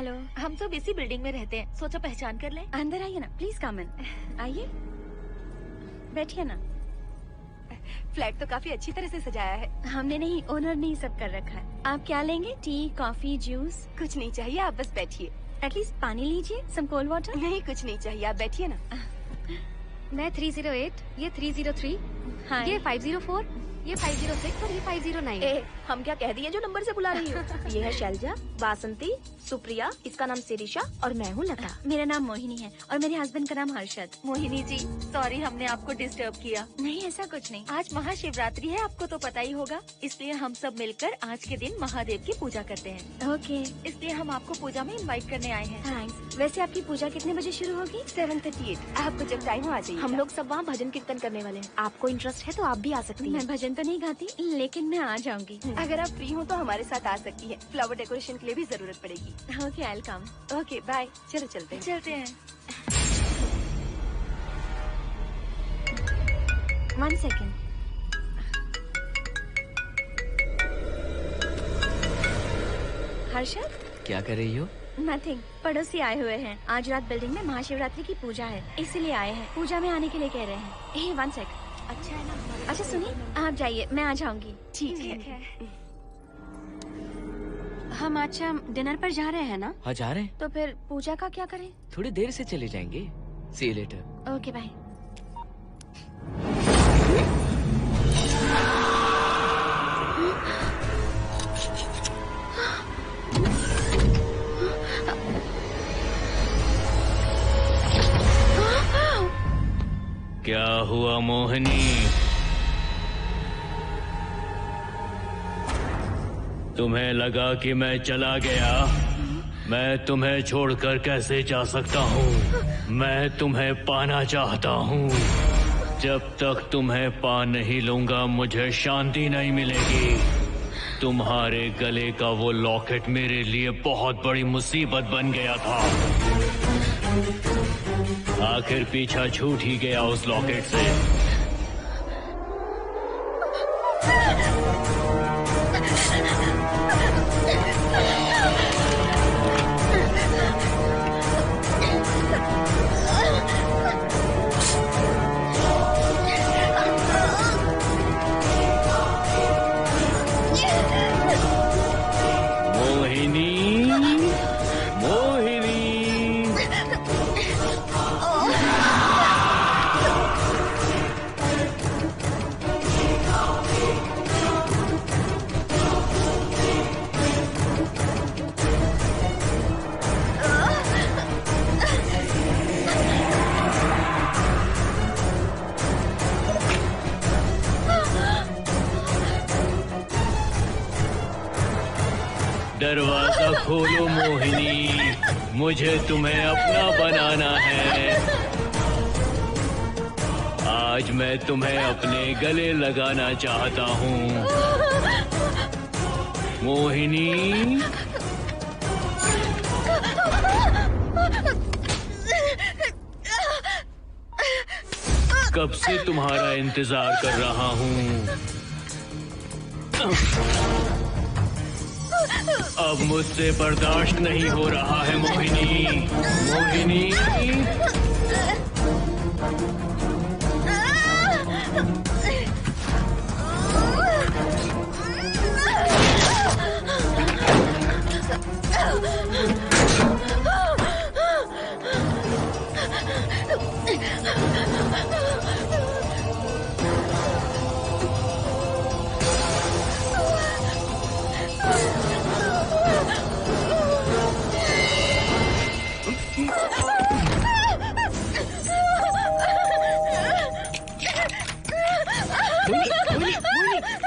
हेलो, हम सब इसी बिल्डिंग में रहते हैं, सोचा पहचान कर लें। अंदर आइए ना, प्लीज कम इन। आइए, बैठिए ना। फ्लैट तो काफी अच्छी तरह से सजाया है। हमने नहीं, ओनर ने ही सब कर रखा है। आप क्या लेंगे? T, coffee, juice? कुछ नहीं चाहिए, आप बस बैठिए। एटलीस्ट पानी लीजिए, सम कोल्ड वाटर। नहीं, कुछ नहीं चाहिए, आप बैठिए ना। मैं 308, ये 303, हाँ, ये 504, ये 506 और ये 509। ए, हम क्या कह दिए जो नंबर से बुला रही हो? ये है शैलजा, बासंती, सुप्रिया, इसका नाम शिरीषा और मैं हूँ लता। मेरा नाम मोहिनी है और मेरे हस्बैंड का नाम हर्षद। मोहिनी जी, सॉरी हमने आपको डिस्टर्ब किया। नहीं, ऐसा कुछ नहीं। आज महाशिवरात्रि है, आपको तो पता ही होगा, इसलिए हम सब मिलकर आज के दिन महादेव की पूजा करते हैं। ओके, इसलिए हम आपको पूजा में इनवाइट करने आए हैं। थैंक्स। वैसे आपकी पूजा कितने बजे शुरू होगी? 7:38। आपको जब टाइम हो आ जाइए। हम लोग सब वहाँ भजन कीर्तन करने वाले हैं। आपको इंटरेस्ट है तो आप भी आ सकती हैं। मैं भजन तो नहीं गाती, लेकिन मैं आ जाऊंगी। अगर आप फ्री हो तो हमारे साथ आ सकती है। फ्लावर डेकोरेशन के लिए भी जरूरत पड़ेगी। Okay, I will come. Okay, bye. चलो चलते हैं। चलते हैं। 1 सेकेंड। हर्षद, क्या कर रही हो? नथिंग। पड़ोसी आए हुए हैं। आज रात बिल्डिंग में महाशिवरात्रि की पूजा है, इसीलिए आए हैं। पूजा में आने के लिए कह रहे हैं। 1 सेकेंड। अच्छा है ना? अच्छा सुनिए, आप जाइए, मैं आ जाऊंगी। ठीक है। हम आज शाम डिनर पर जा रहे हैं ना? हाँ, जा रहे हैं। तो फिर पूजा का क्या करें? थोड़ी देर से चले जाएंगे। See you later. Okay, bye. क्या हुआ मोहिनी? तुम्हें लगा कि मैं चला गया? मैं तुम्हें छोड़कर कैसे जा सकता हूँ? मैं तुम्हें पाना चाहता हूँ। जब तक तुम्हें पा नहीं लूंगा मुझे शांति नहीं मिलेगी। तुम्हारे गले का वो लॉकेट मेरे लिए बहुत बड़ी मुसीबत बन गया था। आखिर पीछा छूट ही गया उस लॉकेट से। दरवाजा खोलो मोहिनी, मुझे तुम्हें अपना बनाना है। आज मैं तुम्हें अपने गले लगाना चाहता हूँ मोहिनी। कब से तुम्हारा इंतजार कर रहा हूँ। अब मुझसे बर्दाश्त नहीं हो रहा है मोहिनी। मोहिनी,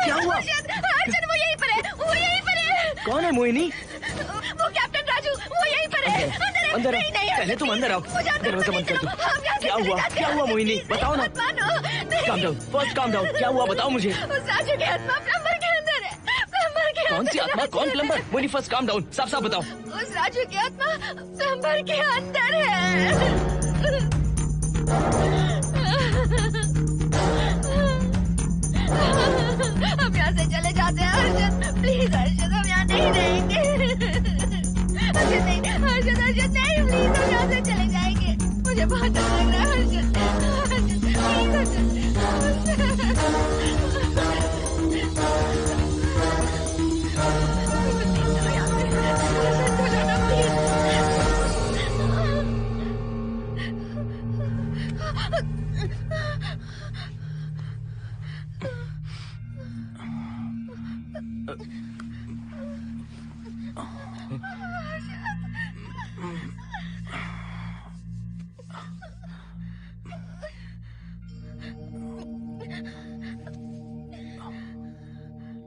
क्या हुआ? अर्जुन, वो यहीं पर है, वो यहीं पर है। कौन है मोहिनी? वो कैप्टन राजू, वो यहीं पर है। अंदर आओ। नहीं, नहीं, पहले तुम अंदर आओ। दरवाजा बंद कर दो। क्या हुआ? क्या हुआ मोहिनी? बताओ ना। Calm down, first calm down. क्या हुआ बताओ मुझे। उस राजू की आत्मा प्लम्बर के अंदर है। प्लम्बर के कौन सी आत्मा? कौन plumber? Mohini first calm down, साफ साफ बताओ। उस राजू की आत्मा प्लम्बर के अंदर है। हम यहाँ से चले जाते हैं अर्जुन, प्लीज अर्जुन, हम यहाँ नहीं रहेंगे। अर्जुन नहीं,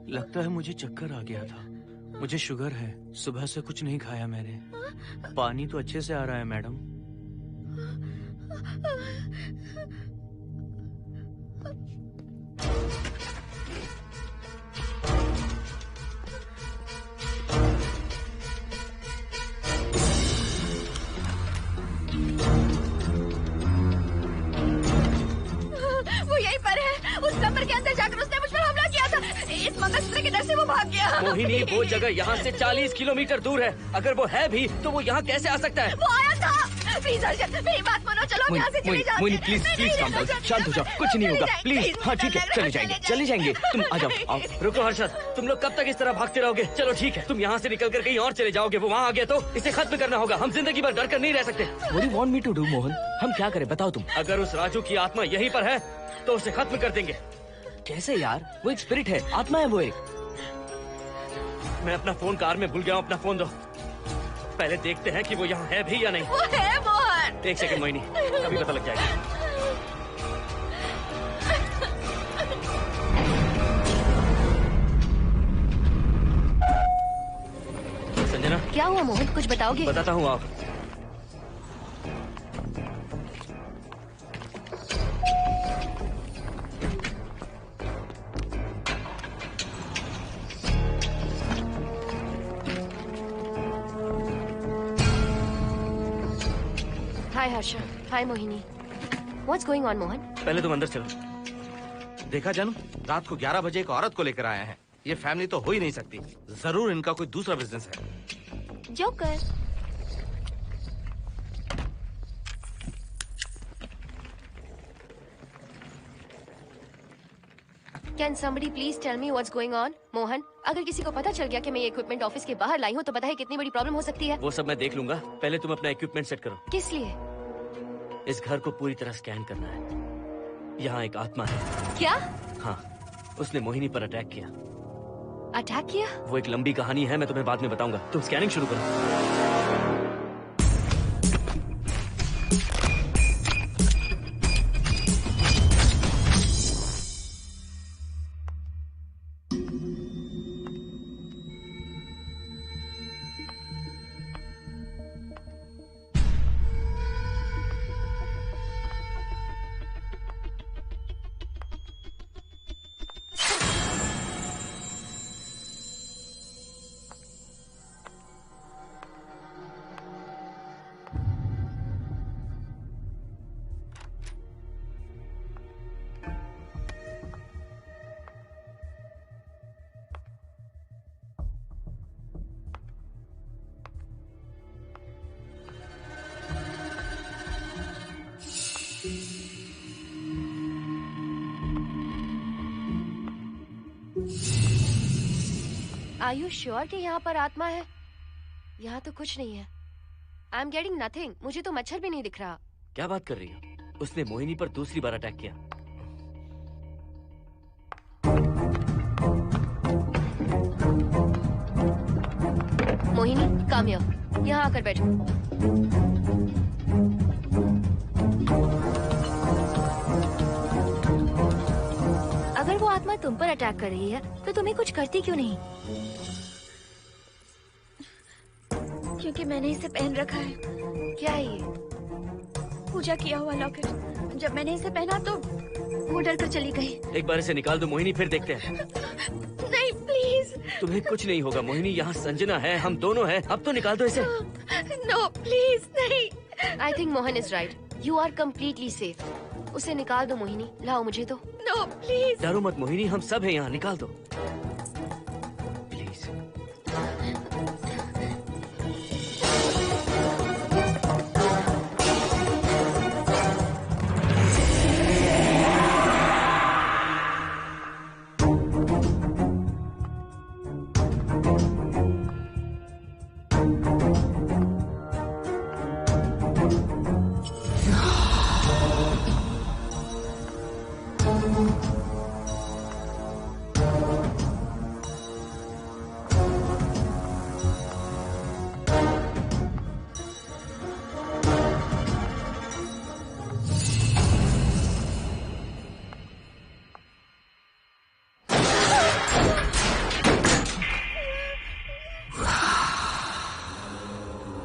लगता है मुझे चक्कर आ गया था। मुझे शुगर है, सुबह से कुछ नहीं खाया मैंने। पानी तो अच्छे से आ रहा है मैडम। वो यहीं पर है। उस कमरे के अंदर जाकर उसने मुझ पर हमला किया था। इस मंगलसूत्र के डर से वो भाग गया। मोहिनी, वो जगह यहाँ से 40 किलोमीटर दूर है। अगर वो है भी तो वो यहाँ कैसे आ सकता है? वो आया था। प्लीज अर्जुन, मेरी बात मानो, चलो हम यहाँ से चले जाते मोहिनी हैं। प्लीज नहीं, प्लीज नहीं, काम डाउन, नहीं, शांत हो जाओ, कुछ नहीं होगा प्लीज। हाँ ठीक है, चले जाएंगे। तुम आ जाओ, आओ। रुको हर्षद, तुम लोग कब तक इस तरह भागते रहोगे? चलो ठीक है, तुम यहाँ से निकल कर कहीं और चले जाओगे। वो वहाँ आ गया तो इसे खत्म करना होगा। हम जिंदगी भर डर कर नहीं रह सकते। What do you want me to do, Mohan? हम क्या करें बताओ तुम? अगर उस राजू की आत्मा यहीं पर है तो उसे खत्म कर देंगे। कैसे यार? वो एक स्पिरिट है, आत्मा है वो एक। मैं अपना फोन कार में भूल गया हूँ, अपना फोन दो। पहले देखते हैं कि वो यहाँ है भी या नहीं। वो है मोहन। एक सेकंड मोहिनी, अभी पता लग जाएगा। संजना, क्या हुआ मोहन, कुछ बताओगे? बताता हूँ आप। हाय हर्षा, हाय Mohini. What's going on, Mohan? पहले तुम अंदर चलो। देखा जानू, रात को 11 बजे एक औरत को लेकर आया है। ये फैमिली तो हो ही नहीं सकती। जरूर इनका कोई दूसरा बिजनेस है। Joker. Can somebody please tell me what's going on? Mohan, अगर किसी को पता चल गया कि मैं ये इक्विपमेंट ऑफिस के बाहर लाई हूँ तो पता है कितनी बड़ी प्रॉब्लम हो सकती है। वो सब मैं देख लूंगा, पहले तुम अपना इक्विपमेंट सेट करो। किस लिए? इस घर को पूरी तरह स्कैन करना है। यहाँ एक आत्मा है। क्या? हाँ, उसने मोहिनी पर अटैक किया। अटैक किया? वो एक लंबी कहानी है, मैं तुम्हें बाद में बताऊंगा। तुम स्कैनिंग शुरू करो। Are you sure कि यहाँ पर आत्मा है? यहाँ तो कुछ नहीं है। I'm getting nothing. मुझे तो मच्छर भी नहीं दिख रहा। क्या बात कर रही हो? उसने मोहिनी पर दूसरी बार अटैक किया। Mohini, come here. यहाँ आकर बैठो। अगर वो आत्मा तुम पर अटैक कर रही है तो तुम्हें कुछ करती क्यों नहीं? क्योंकि मैंने इसे पहन रखा है। क्या है ये? पूजा किया हुआ लॉकेट। जब मैंने इसे पहना तो वो डर कर चली गई। एक बार इसे निकाल दो मोहिनी, फिर देखते हैं। नहीं प्लीज। तुम्हें कुछ नहीं होगा मोहिनी, यहाँ संजना है, हम दोनों हैं। अब तो निकाल दो इसे। नो प्लीज नहीं। I think Mohan is right. You are completely safe. उसे निकाल दो मोहिनी, लाओ मुझे तो। No please. डरो मत मोहिनी, हम सब हैं यहाँ, निकाल दो प्लीज।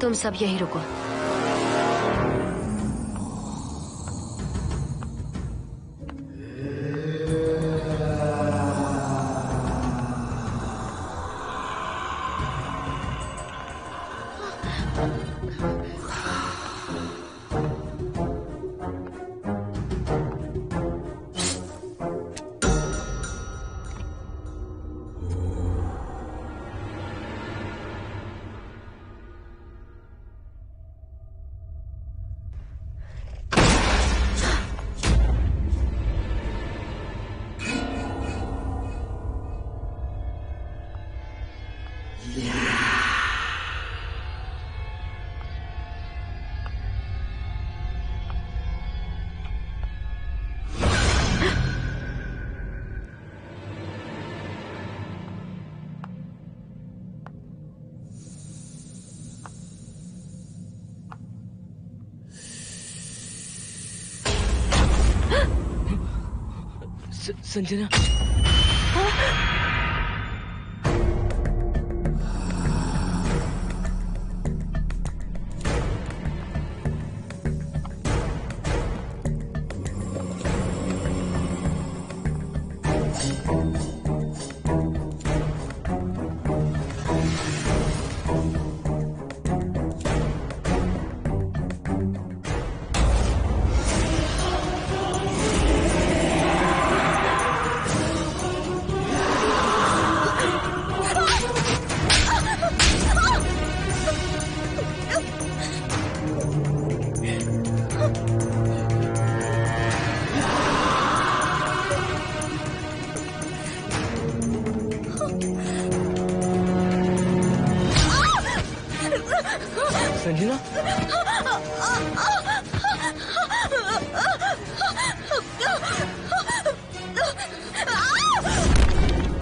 तुम सब यही रुको। संजना,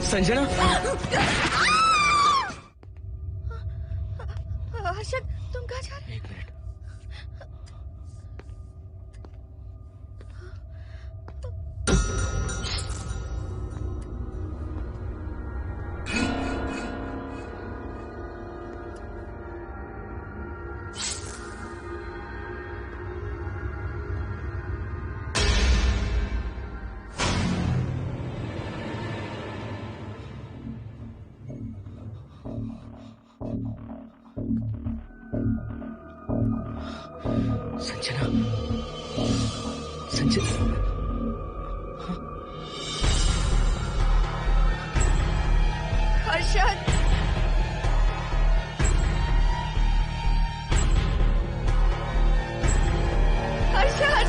संजना, हर्षद, तुम कहाँ जा रहे हो? एक मिनट। संजना, संजना, हर्षद, हर्षद,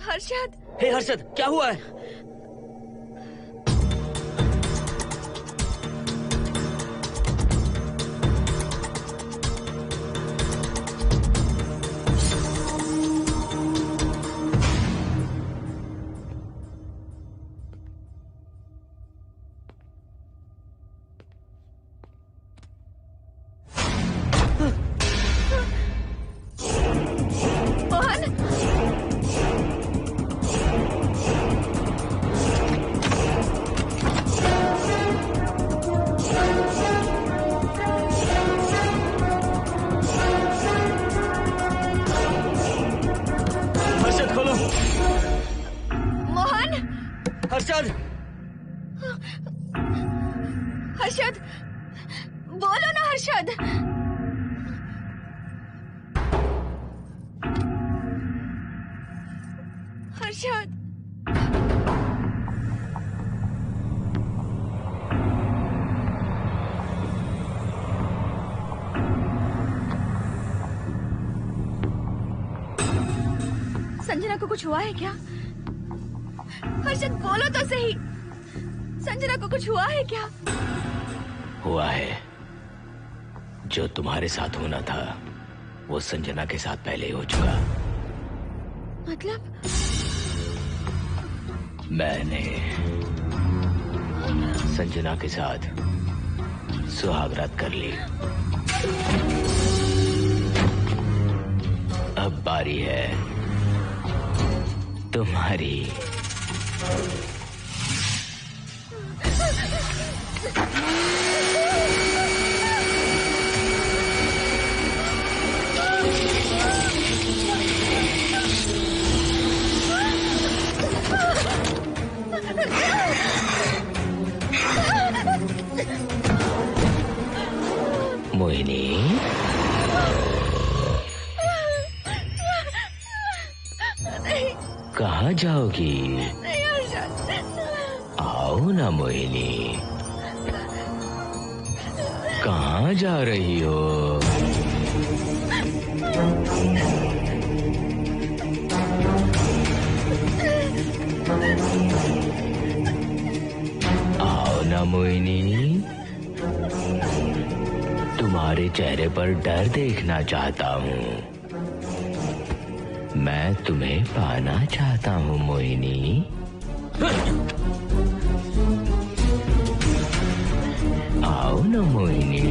हर्षद। हे हर्षद, क्या हुआ है? हर्षद, हर्षद, बोलो ना हर्षद। हर्षद, संजना को कुछ हुआ है क्या? हर्षद, बोलो तो सही। संजना को कुछ हुआ है क्या? हुआ है जो तुम्हारे साथ होना था वो संजना के साथ पहले ही हो चुका। मतलब? मैंने संजना के साथ सुहागरात कर ली। अब बारी है तुम्हारी। मोहिनी, कहाँ जाओगी? आओ ना मोहिनी, कहाँ जा रही हो? आओ ना मोहिनी, तुम्हारे चेहरे पर डर देखना चाहता हूँ। मैं तुम्हें पाना चाहता हूँ मोहिनी। आओ ना मोहिनी।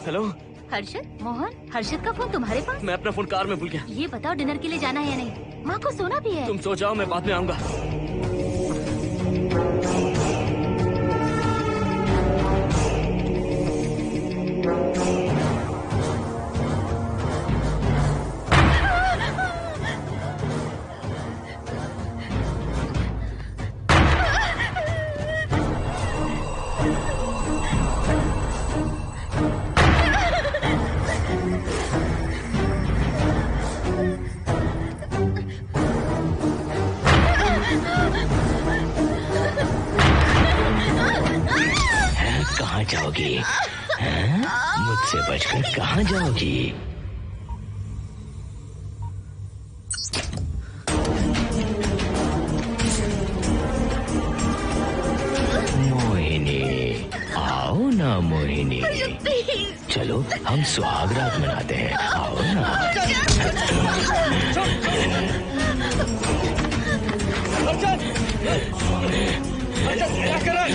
हेलो हर्षद, मोहन, हर्षद का फोन तुम्हारे पास? मैं अपना फोन कार में भूल गया। ये बताओ डिनर के लिए जाना है या नहीं? माँ को सोना भी है। तुम सो जाओ, मैं बाद में आऊंगा। कहाँ जाओगी? मुझसे बचकर कहाँ जाओगी? मोहिनी, आओ ना मोहिनी। चलो हम सुहागरात मनाते हैं, आओ ना। क्या कर रहा है?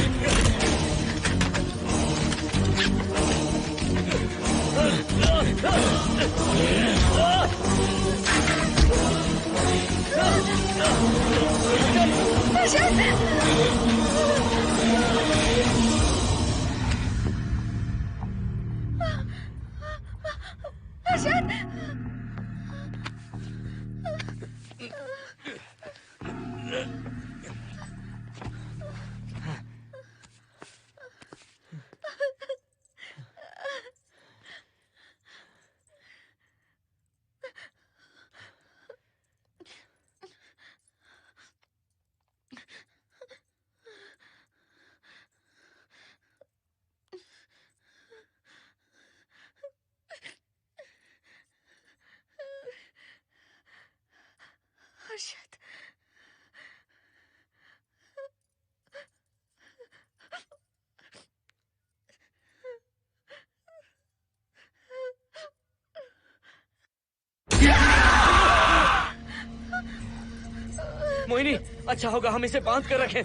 हर्षद, मोहिनी, अच्छा होगा हम इसे बांध कर रखें।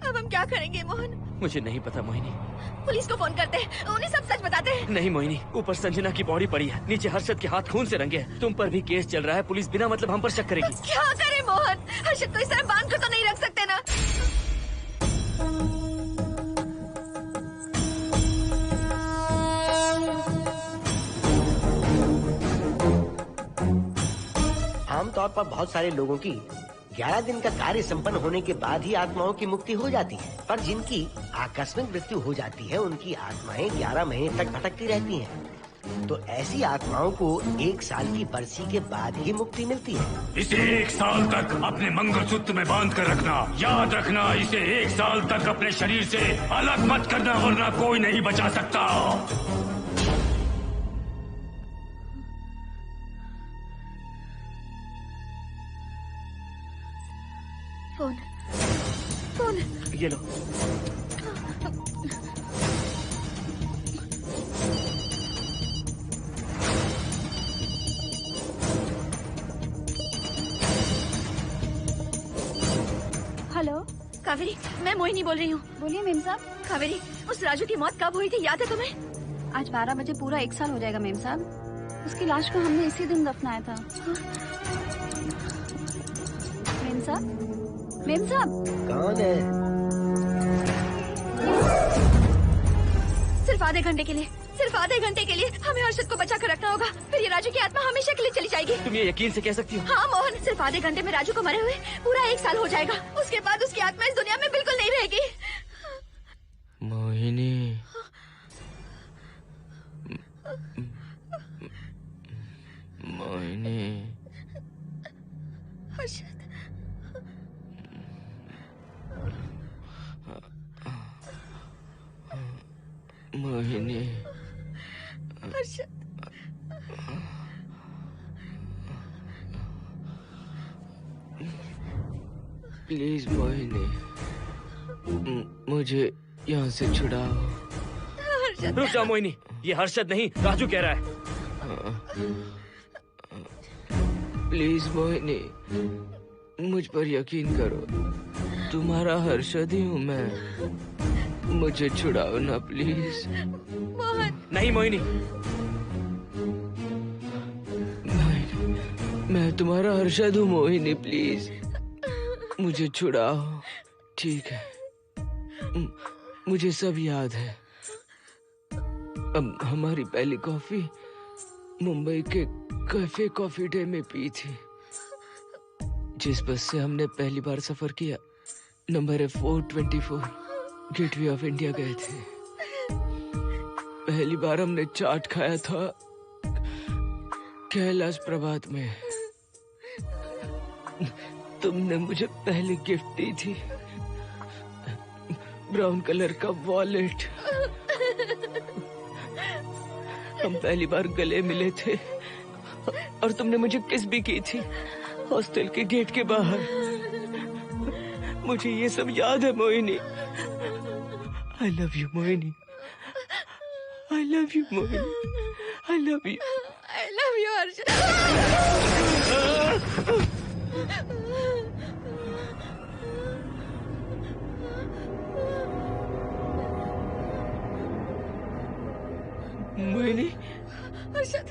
अब हम क्या करेंगे मोहन? मुझे नहीं पता मोहिनी। पुलिस को फोन करते हैं, उन्हें सब सच बताते हैं। नहीं मोहिनी, ऊपर संजना की बॉडी पड़ी है, नीचे हर्षद के हाथ खून से रंगे हैं। तुम पर भी केस चल रहा है, पुलिस बिना मतलब हम पर शक करेगी। क्या करें मोहन? हर्षद को इस तरह बांध कर तो नहीं रख सकते ना। आमतौर पर बहुत सारे लोगों की 11 दिन का कार्य संपन्न होने के बाद ही आत्माओं की मुक्ति हो जाती है, पर जिनकी आकस्मिक मृत्यु हो जाती है उनकी आत्माएं 11 महीने तक भटकती रहती हैं। तो ऐसी आत्माओं को 1 साल की बरसी के बाद ही मुक्ति मिलती है। इसे 1 साल तक अपने मंगलसूत्र में बांध कर रखना। याद रखना, इसे 1 साल तक अपने शरीर से अलग मत करना, वरना कोई नहीं बचा सकता। फोन ये लो। हेलो कावेरी, मैं मोहिनी बोल रही हूँ। बोलिए मेम साहब। कावेरी, उस राजू की मौत कब हुई थी, याद है तुम्हें? आज 12 बजे पूरा 1 साल हो जाएगा मेम साहब। उसकी लाश को हमने इसी दिन दफनाया था। मेम साहब, मेम साहब। कौन है? सिर्फ आधे घंटे के लिए, सिर्फ आधे घंटे के लिए हमें हर्षद को बचा कर रखना होगा, फिर ये राजू की आत्मा हमेशा के लिए चली जाएगी। तुम ये यकीन से कह सकती हो? हाँ मोहन, सिर्फ आधे घंटे में राजू को मरे हुए पूरा 1 साल हो जाएगा। उसके बाद उसकी आत्मा इस दुनिया में बिल्कुल नहीं रहेगी। मोहिनी, मोहिनी, हर्षद, मोहिनी, हर्षद, प्लीज मोहिनी, मुझे यहाँ से छुड़ाओ। हर्षद। रुक जाओ मोहिनी, ये हर्षद नहीं राजू कह रहा है। प्लीज मोहिनी, मुझ पर यकीन करो, तुम्हारा हर्षद ही हूँ मैं। मुझे छुड़ाओ ना प्लीज। मोहन। नहीं मोहिनी, मैं तुम्हारा हर्षद हूँ मोहिनी, प्लीज मुझे छुड़ाओ। ठीक है, मुझे सब याद है। अब हमारी पहली कॉफी मुंबई के कैफे कॉफी डे में पी थी। जिस बस से हमने पहली बार सफर किया, नंबर है 424, गेटवे ऑफ इंडिया गए थे। पहली बार हमने चाट खाया था कैलाश प्रभात में। तुमने मुझे पहले गिफ्ट दी थी, ब्राउन कलर का वॉलेट। हम पहली बार गले मिले थे और तुमने मुझे किस भी की थी हॉस्टल के गेट के बाहर। मुझे ये सब याद है Mohini. I love you Mohini, I love you Mohini, I love you, I love you Harshad. Mohini, Harshad,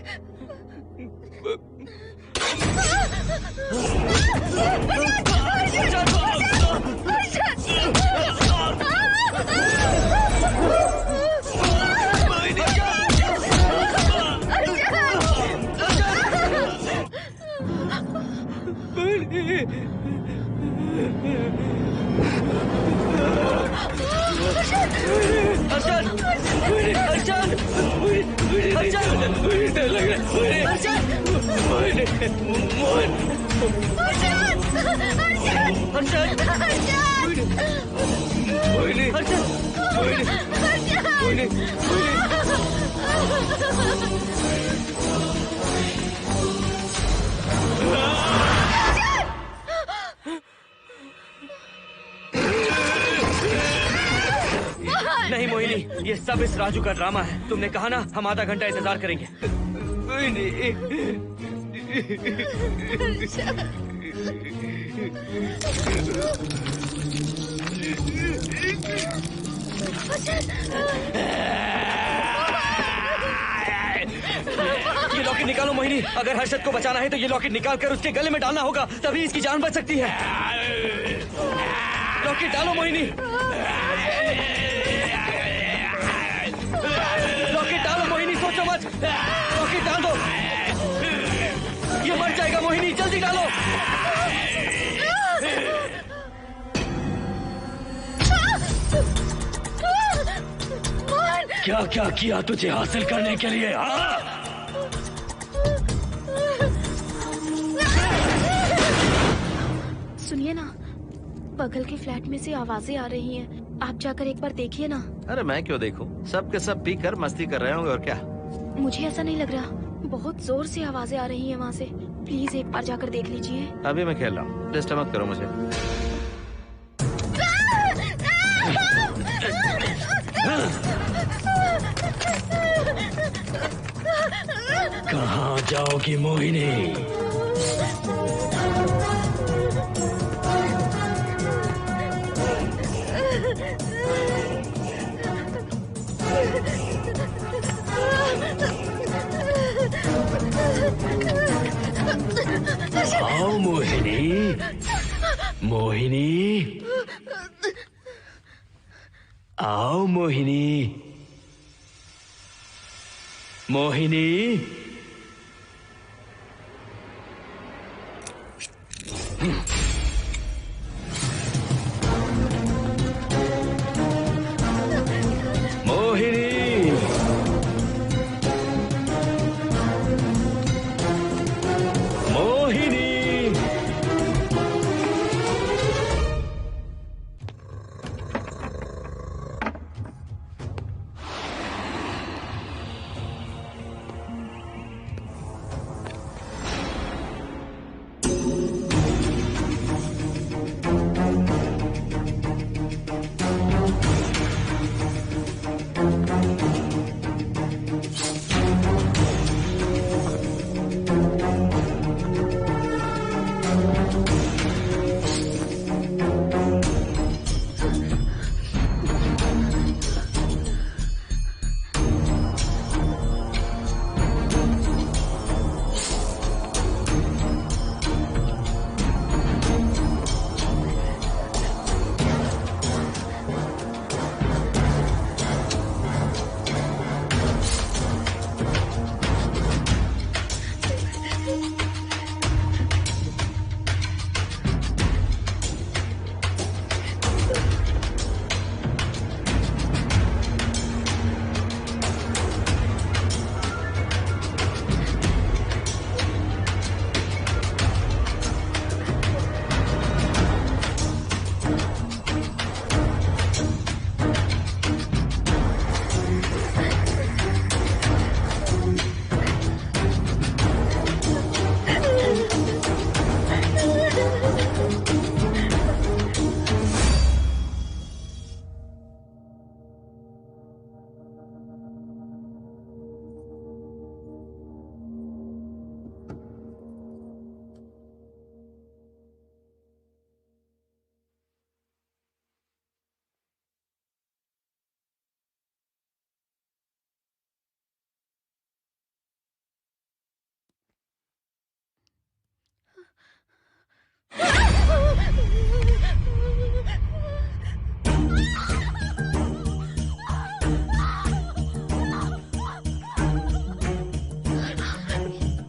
नहीं मोहिनी, ये सब इस राजू का ड्रामा है। तुमने कहा ना हम आधा घंटा इंतजार करेंगे। ये लॉकेट निकालो मोहिनी। अगर हर्षद को बचाना है तो ये लॉकेट निकाल कर उसके गले में डालना होगा, तभी इसकी जान बच सकती है। लॉकेट डालो मोहिनी, लॉकेट डालो मोहिनी, सोचो मत। लॉकेट डाल दो, ये मर जाएगा मोहिनी। जल्दी जल्दी डालो। क्या क्या किया तुझे हासिल करने के लिए? सुनिए ना, बगल के फ्लैट में से आवाजें आ रही हैं। आप जाकर एक बार देखिए ना। अरे मैं क्यों देखूं? सब के सब पीकर मस्ती कर रहे होंगे और क्या। मुझे ऐसा नहीं लग रहा, बहुत जोर से आवाजें आ रही हैं वहाँ से। प्लीज एक बार जाकर देख लीजिए। अभी मैं खेल रहा हूँ, डिस्टर्ब मत करो मुझे। कहाँ जाओगी मोहिनी? आओ मोहिनी, मोहिनी, आओ मोहिनी, मोहिनी।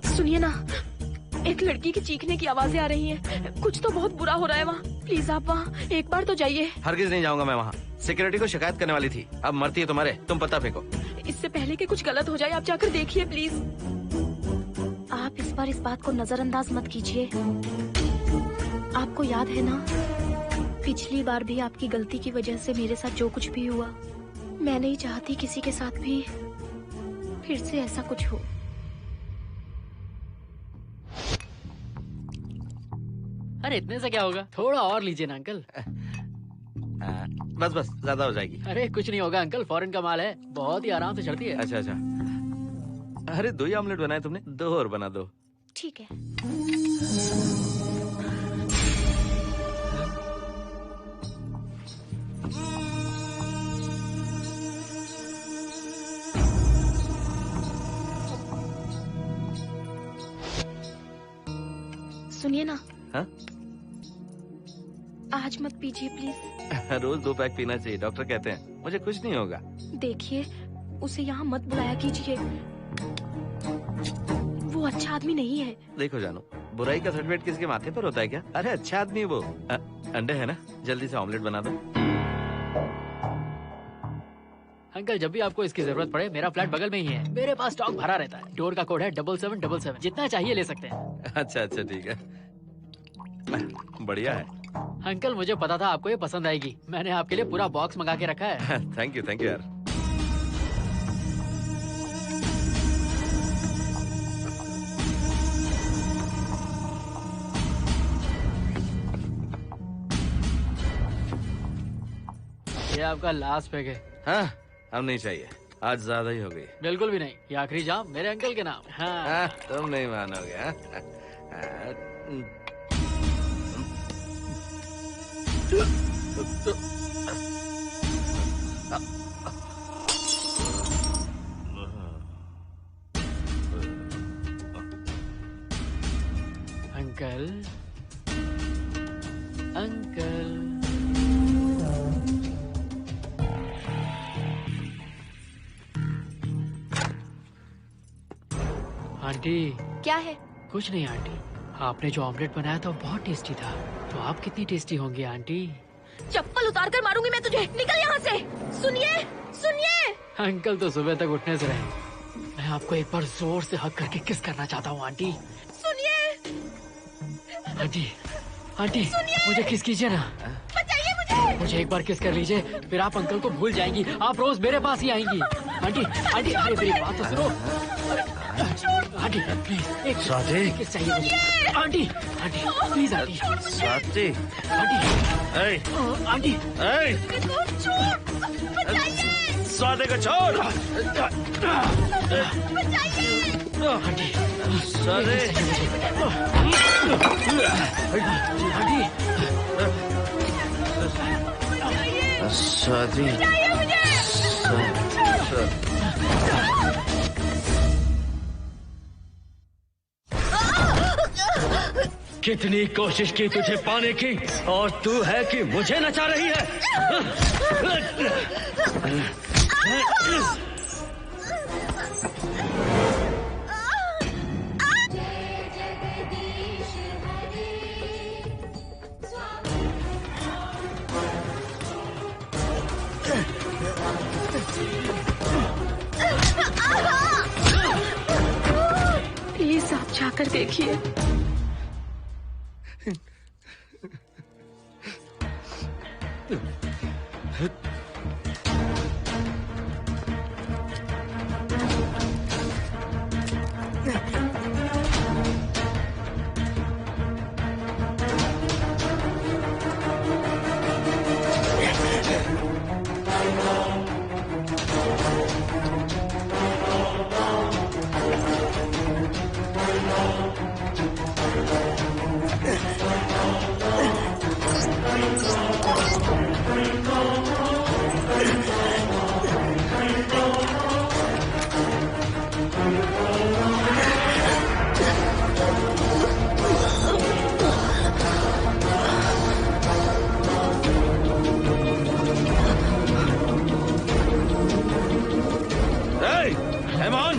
सुनिए ना, एक लड़की की चीखने की आवाजें आ रही हैं। कुछ तो बहुत बुरा हो रहा है वहाँ। प्लीज आप वहाँ एक बार तो जाइए। हरगिज नहीं जाऊंगा मैं वहाँ। सिक्योरिटी को शिकायत करने वाली थी, अब मरती है तुम्हारे, तुम पता फेंको। इससे पहले कि कुछ गलत हो जाए आप जाकर देखिए प्लीज। आप इस बार इस बात को नजरअंदाज मत कीजिए। आपको याद है ना, पिछली बार भी आपकी गलती की वजह से मेरे साथ जो कुछ भी हुआ, मैं नहीं चाहती किसी के साथ भी फिर से ऐसा कुछ हो। अरे इतने से क्या होगा, थोड़ा और लीजिए ना अंकल। बस बस, ज्यादा हो जाएगी। अरे कुछ नहीं होगा अंकल, फॉरेन का माल है, बहुत ही आराम से चढ़ती है। अच्छा अच्छा। अरे 2 ही ऑमलेट बनाए तुमने, 2 और बना दो। ठीक है। सुनिए ना। हाँ? आज मत पीजिए प्लीज। रोज 2 पैक पीना चाहिए, डॉक्टर कहते हैं। मुझे कुछ नहीं होगा। देखिए, उसे यहाँ मत बुलाया कीजिए। वो अच्छा आदमी नहीं है। देखो जानू, बुराई का सर्टिफिकेट किसी के माथे पर होता है क्या? अरे अच्छा आदमी है वो। अंडे है ना, जल्दी से ऑमलेट बना दो। अंकल जब भी आपको इसकी जरूरत पड़े मेरा फ्लैट बगल में ही है, मेरे पास स्टॉक भरा रहता है। डोर का कोड है 7777, जितना चाहिए ले सकते हैं। अच्छा अच्छा ठीक है, बढ़िया है। अंकल मुझे पता था आपको ये पसंद आएगी, मैंने आपके लिए पूरा बॉक्स मंगा के रखा है। थैंक यू यार। ये आपका लास्ट पैक है। हाँ, अब नहीं चाहिए, आज ज्यादा ही हो गई। बिल्कुल भी नहीं, ये आखिरी जाम मेरे अंकल के नाम। हाँ। तुम नहीं मानोगे। Uncle uncle aunty. क्या है? कुछ नहीं आंटी, आपने जो ऑमलेट बनाया था वो बहुत टेस्टी था, तो आप कितनी टेस्टी होंगी आंटी? चप्पल उतार कर मारूंगी मैं तुझे, निकल यहाँ से। सुनिए सुनिए। अंकल तो सुबह तक उठने से रहे, मैं आपको एक बार जोर से हक करके किस करना चाहता हूँ आंटी। सुनिए आंटी, आंटी मुझे किस कीजिए ना, बचाइए मुझे। मुझे एक बार किस कर लीजिए, फिर आप अंकल को भूल जाएंगी, आप रोज मेरे पास ही आएंगी। आंटी आंटी अरे मेरी बात तो सुनो। आंटी प्लीज एक किस चाहिए मुझे। Aunty aunty please aunty. Swati aunty Swati को छोड़। आंटी स्वाति कितनी कोशिश की तुझे पाने की, और तू है कि मुझे नचा रही है। प्लीज आप जाकर देखिए।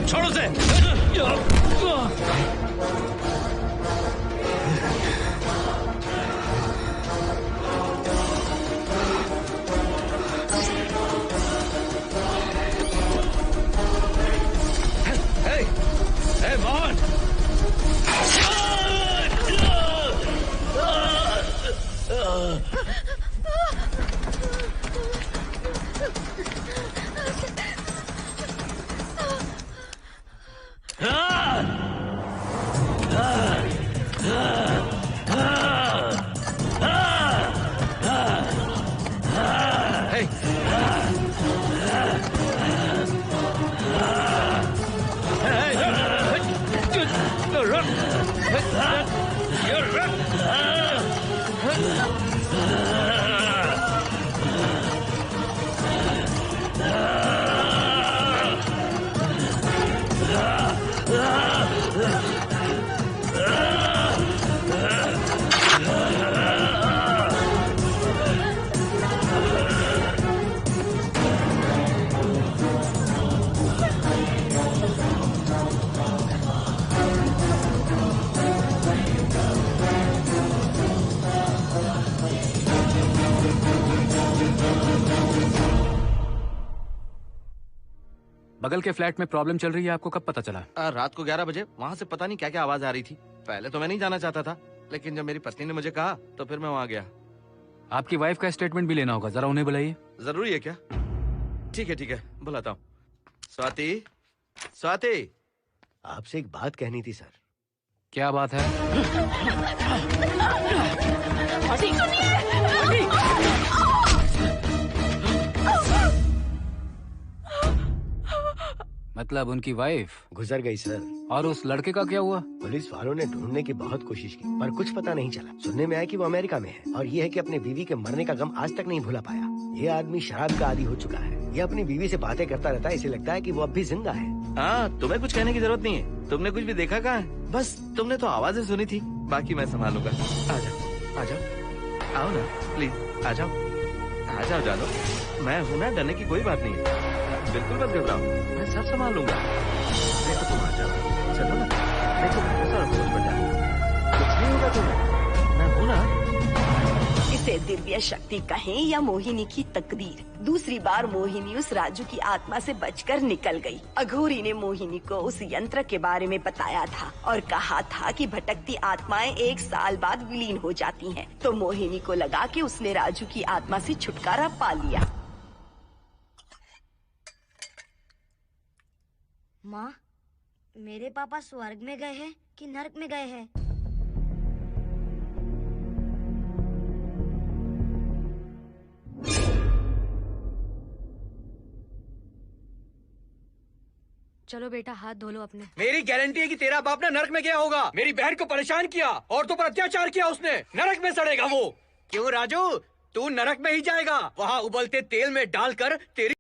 छोड़ो से। बगल के फ्लैट में प्रॉब्लम चल रही है, आपको कब पता चला? रात को 11 बजे वहाँ से पता नहीं क्या क्या आवाज आ रही थी। पहले तो मैं नहीं जाना चाहता था, लेकिन जब मेरी पत्नी ने मुझे कहा तो फिर मैं वहाँ गया। आपकी वाइफ का स्टेटमेंट भी लेना होगा, जरा उन्हें बुलाइए। जरूरी है क्या? ठीक है, बुलाता हूँ। स्वाति, स्वाति, आपसे एक बात कहनी थी सर। क्या बात है? मतलब उनकी वाइफ गुजर गई सर। और उस लड़के का क्या हुआ? पुलिस वालों ने ढूंढने की बहुत कोशिश की पर कुछ पता नहीं चला। सुनने में आया कि वो अमेरिका में है और ये है कि अपने बीवी के मरने का गम आज तक नहीं भुला पाया। ये आदमी शराब का आदी हो चुका है। ये अपनी बीवी से बातें करता रहता है, इसे लगता है कि वो अब भी जिंदा है। हाँ, तुम्हें कुछ कहने की जरूरत नहीं है। तुमने कुछ भी देखा कहाँ है? बस तुमने तो आवाजें सुनी थी, बाकी मैं संभालूंगा। आ जाओ, आओ ना प्लीज, आ जाओ जानो। मैं हूँ ना, डरने की कोई बात नहीं है। बिल्कुल मत घबराओ, मैं सब संभाल लूंगा। देखो तुम आ जाओ, चलो ना। देखो भरोसा रखो मुझ पर, जाओ, कुछ नहीं होगा तुम्हें, मैं हूँ ना। इसे दिव्य शक्ति कहें या मोहिनी की तकदीर, दूसरी बार मोहिनी उस राजू की आत्मा से बचकर निकल गई। अघोरी ने मोहिनी को उस यंत्र के बारे में बताया था और कहा था कि भटकती आत्माएं 1 साल बाद विलीन हो जाती हैं। तो मोहिनी को लगा कि उसने राजू की आत्मा से छुटकारा पा लिया। माँ, मेरे पापा स्वर्ग में गए हैं कि नरक में गए हैं? चलो बेटा, हाथ धो लो अपने। मेरी गारंटी है कि तेरा बाप ना नरक में गया होगा। मेरी बहन को परेशान किया, औरतों पर अत्याचार किया उसने। नरक में सड़ेगा वो। क्यों राजू, तू नरक में ही जाएगा। वहाँ उबलते तेल में डालकर तेरी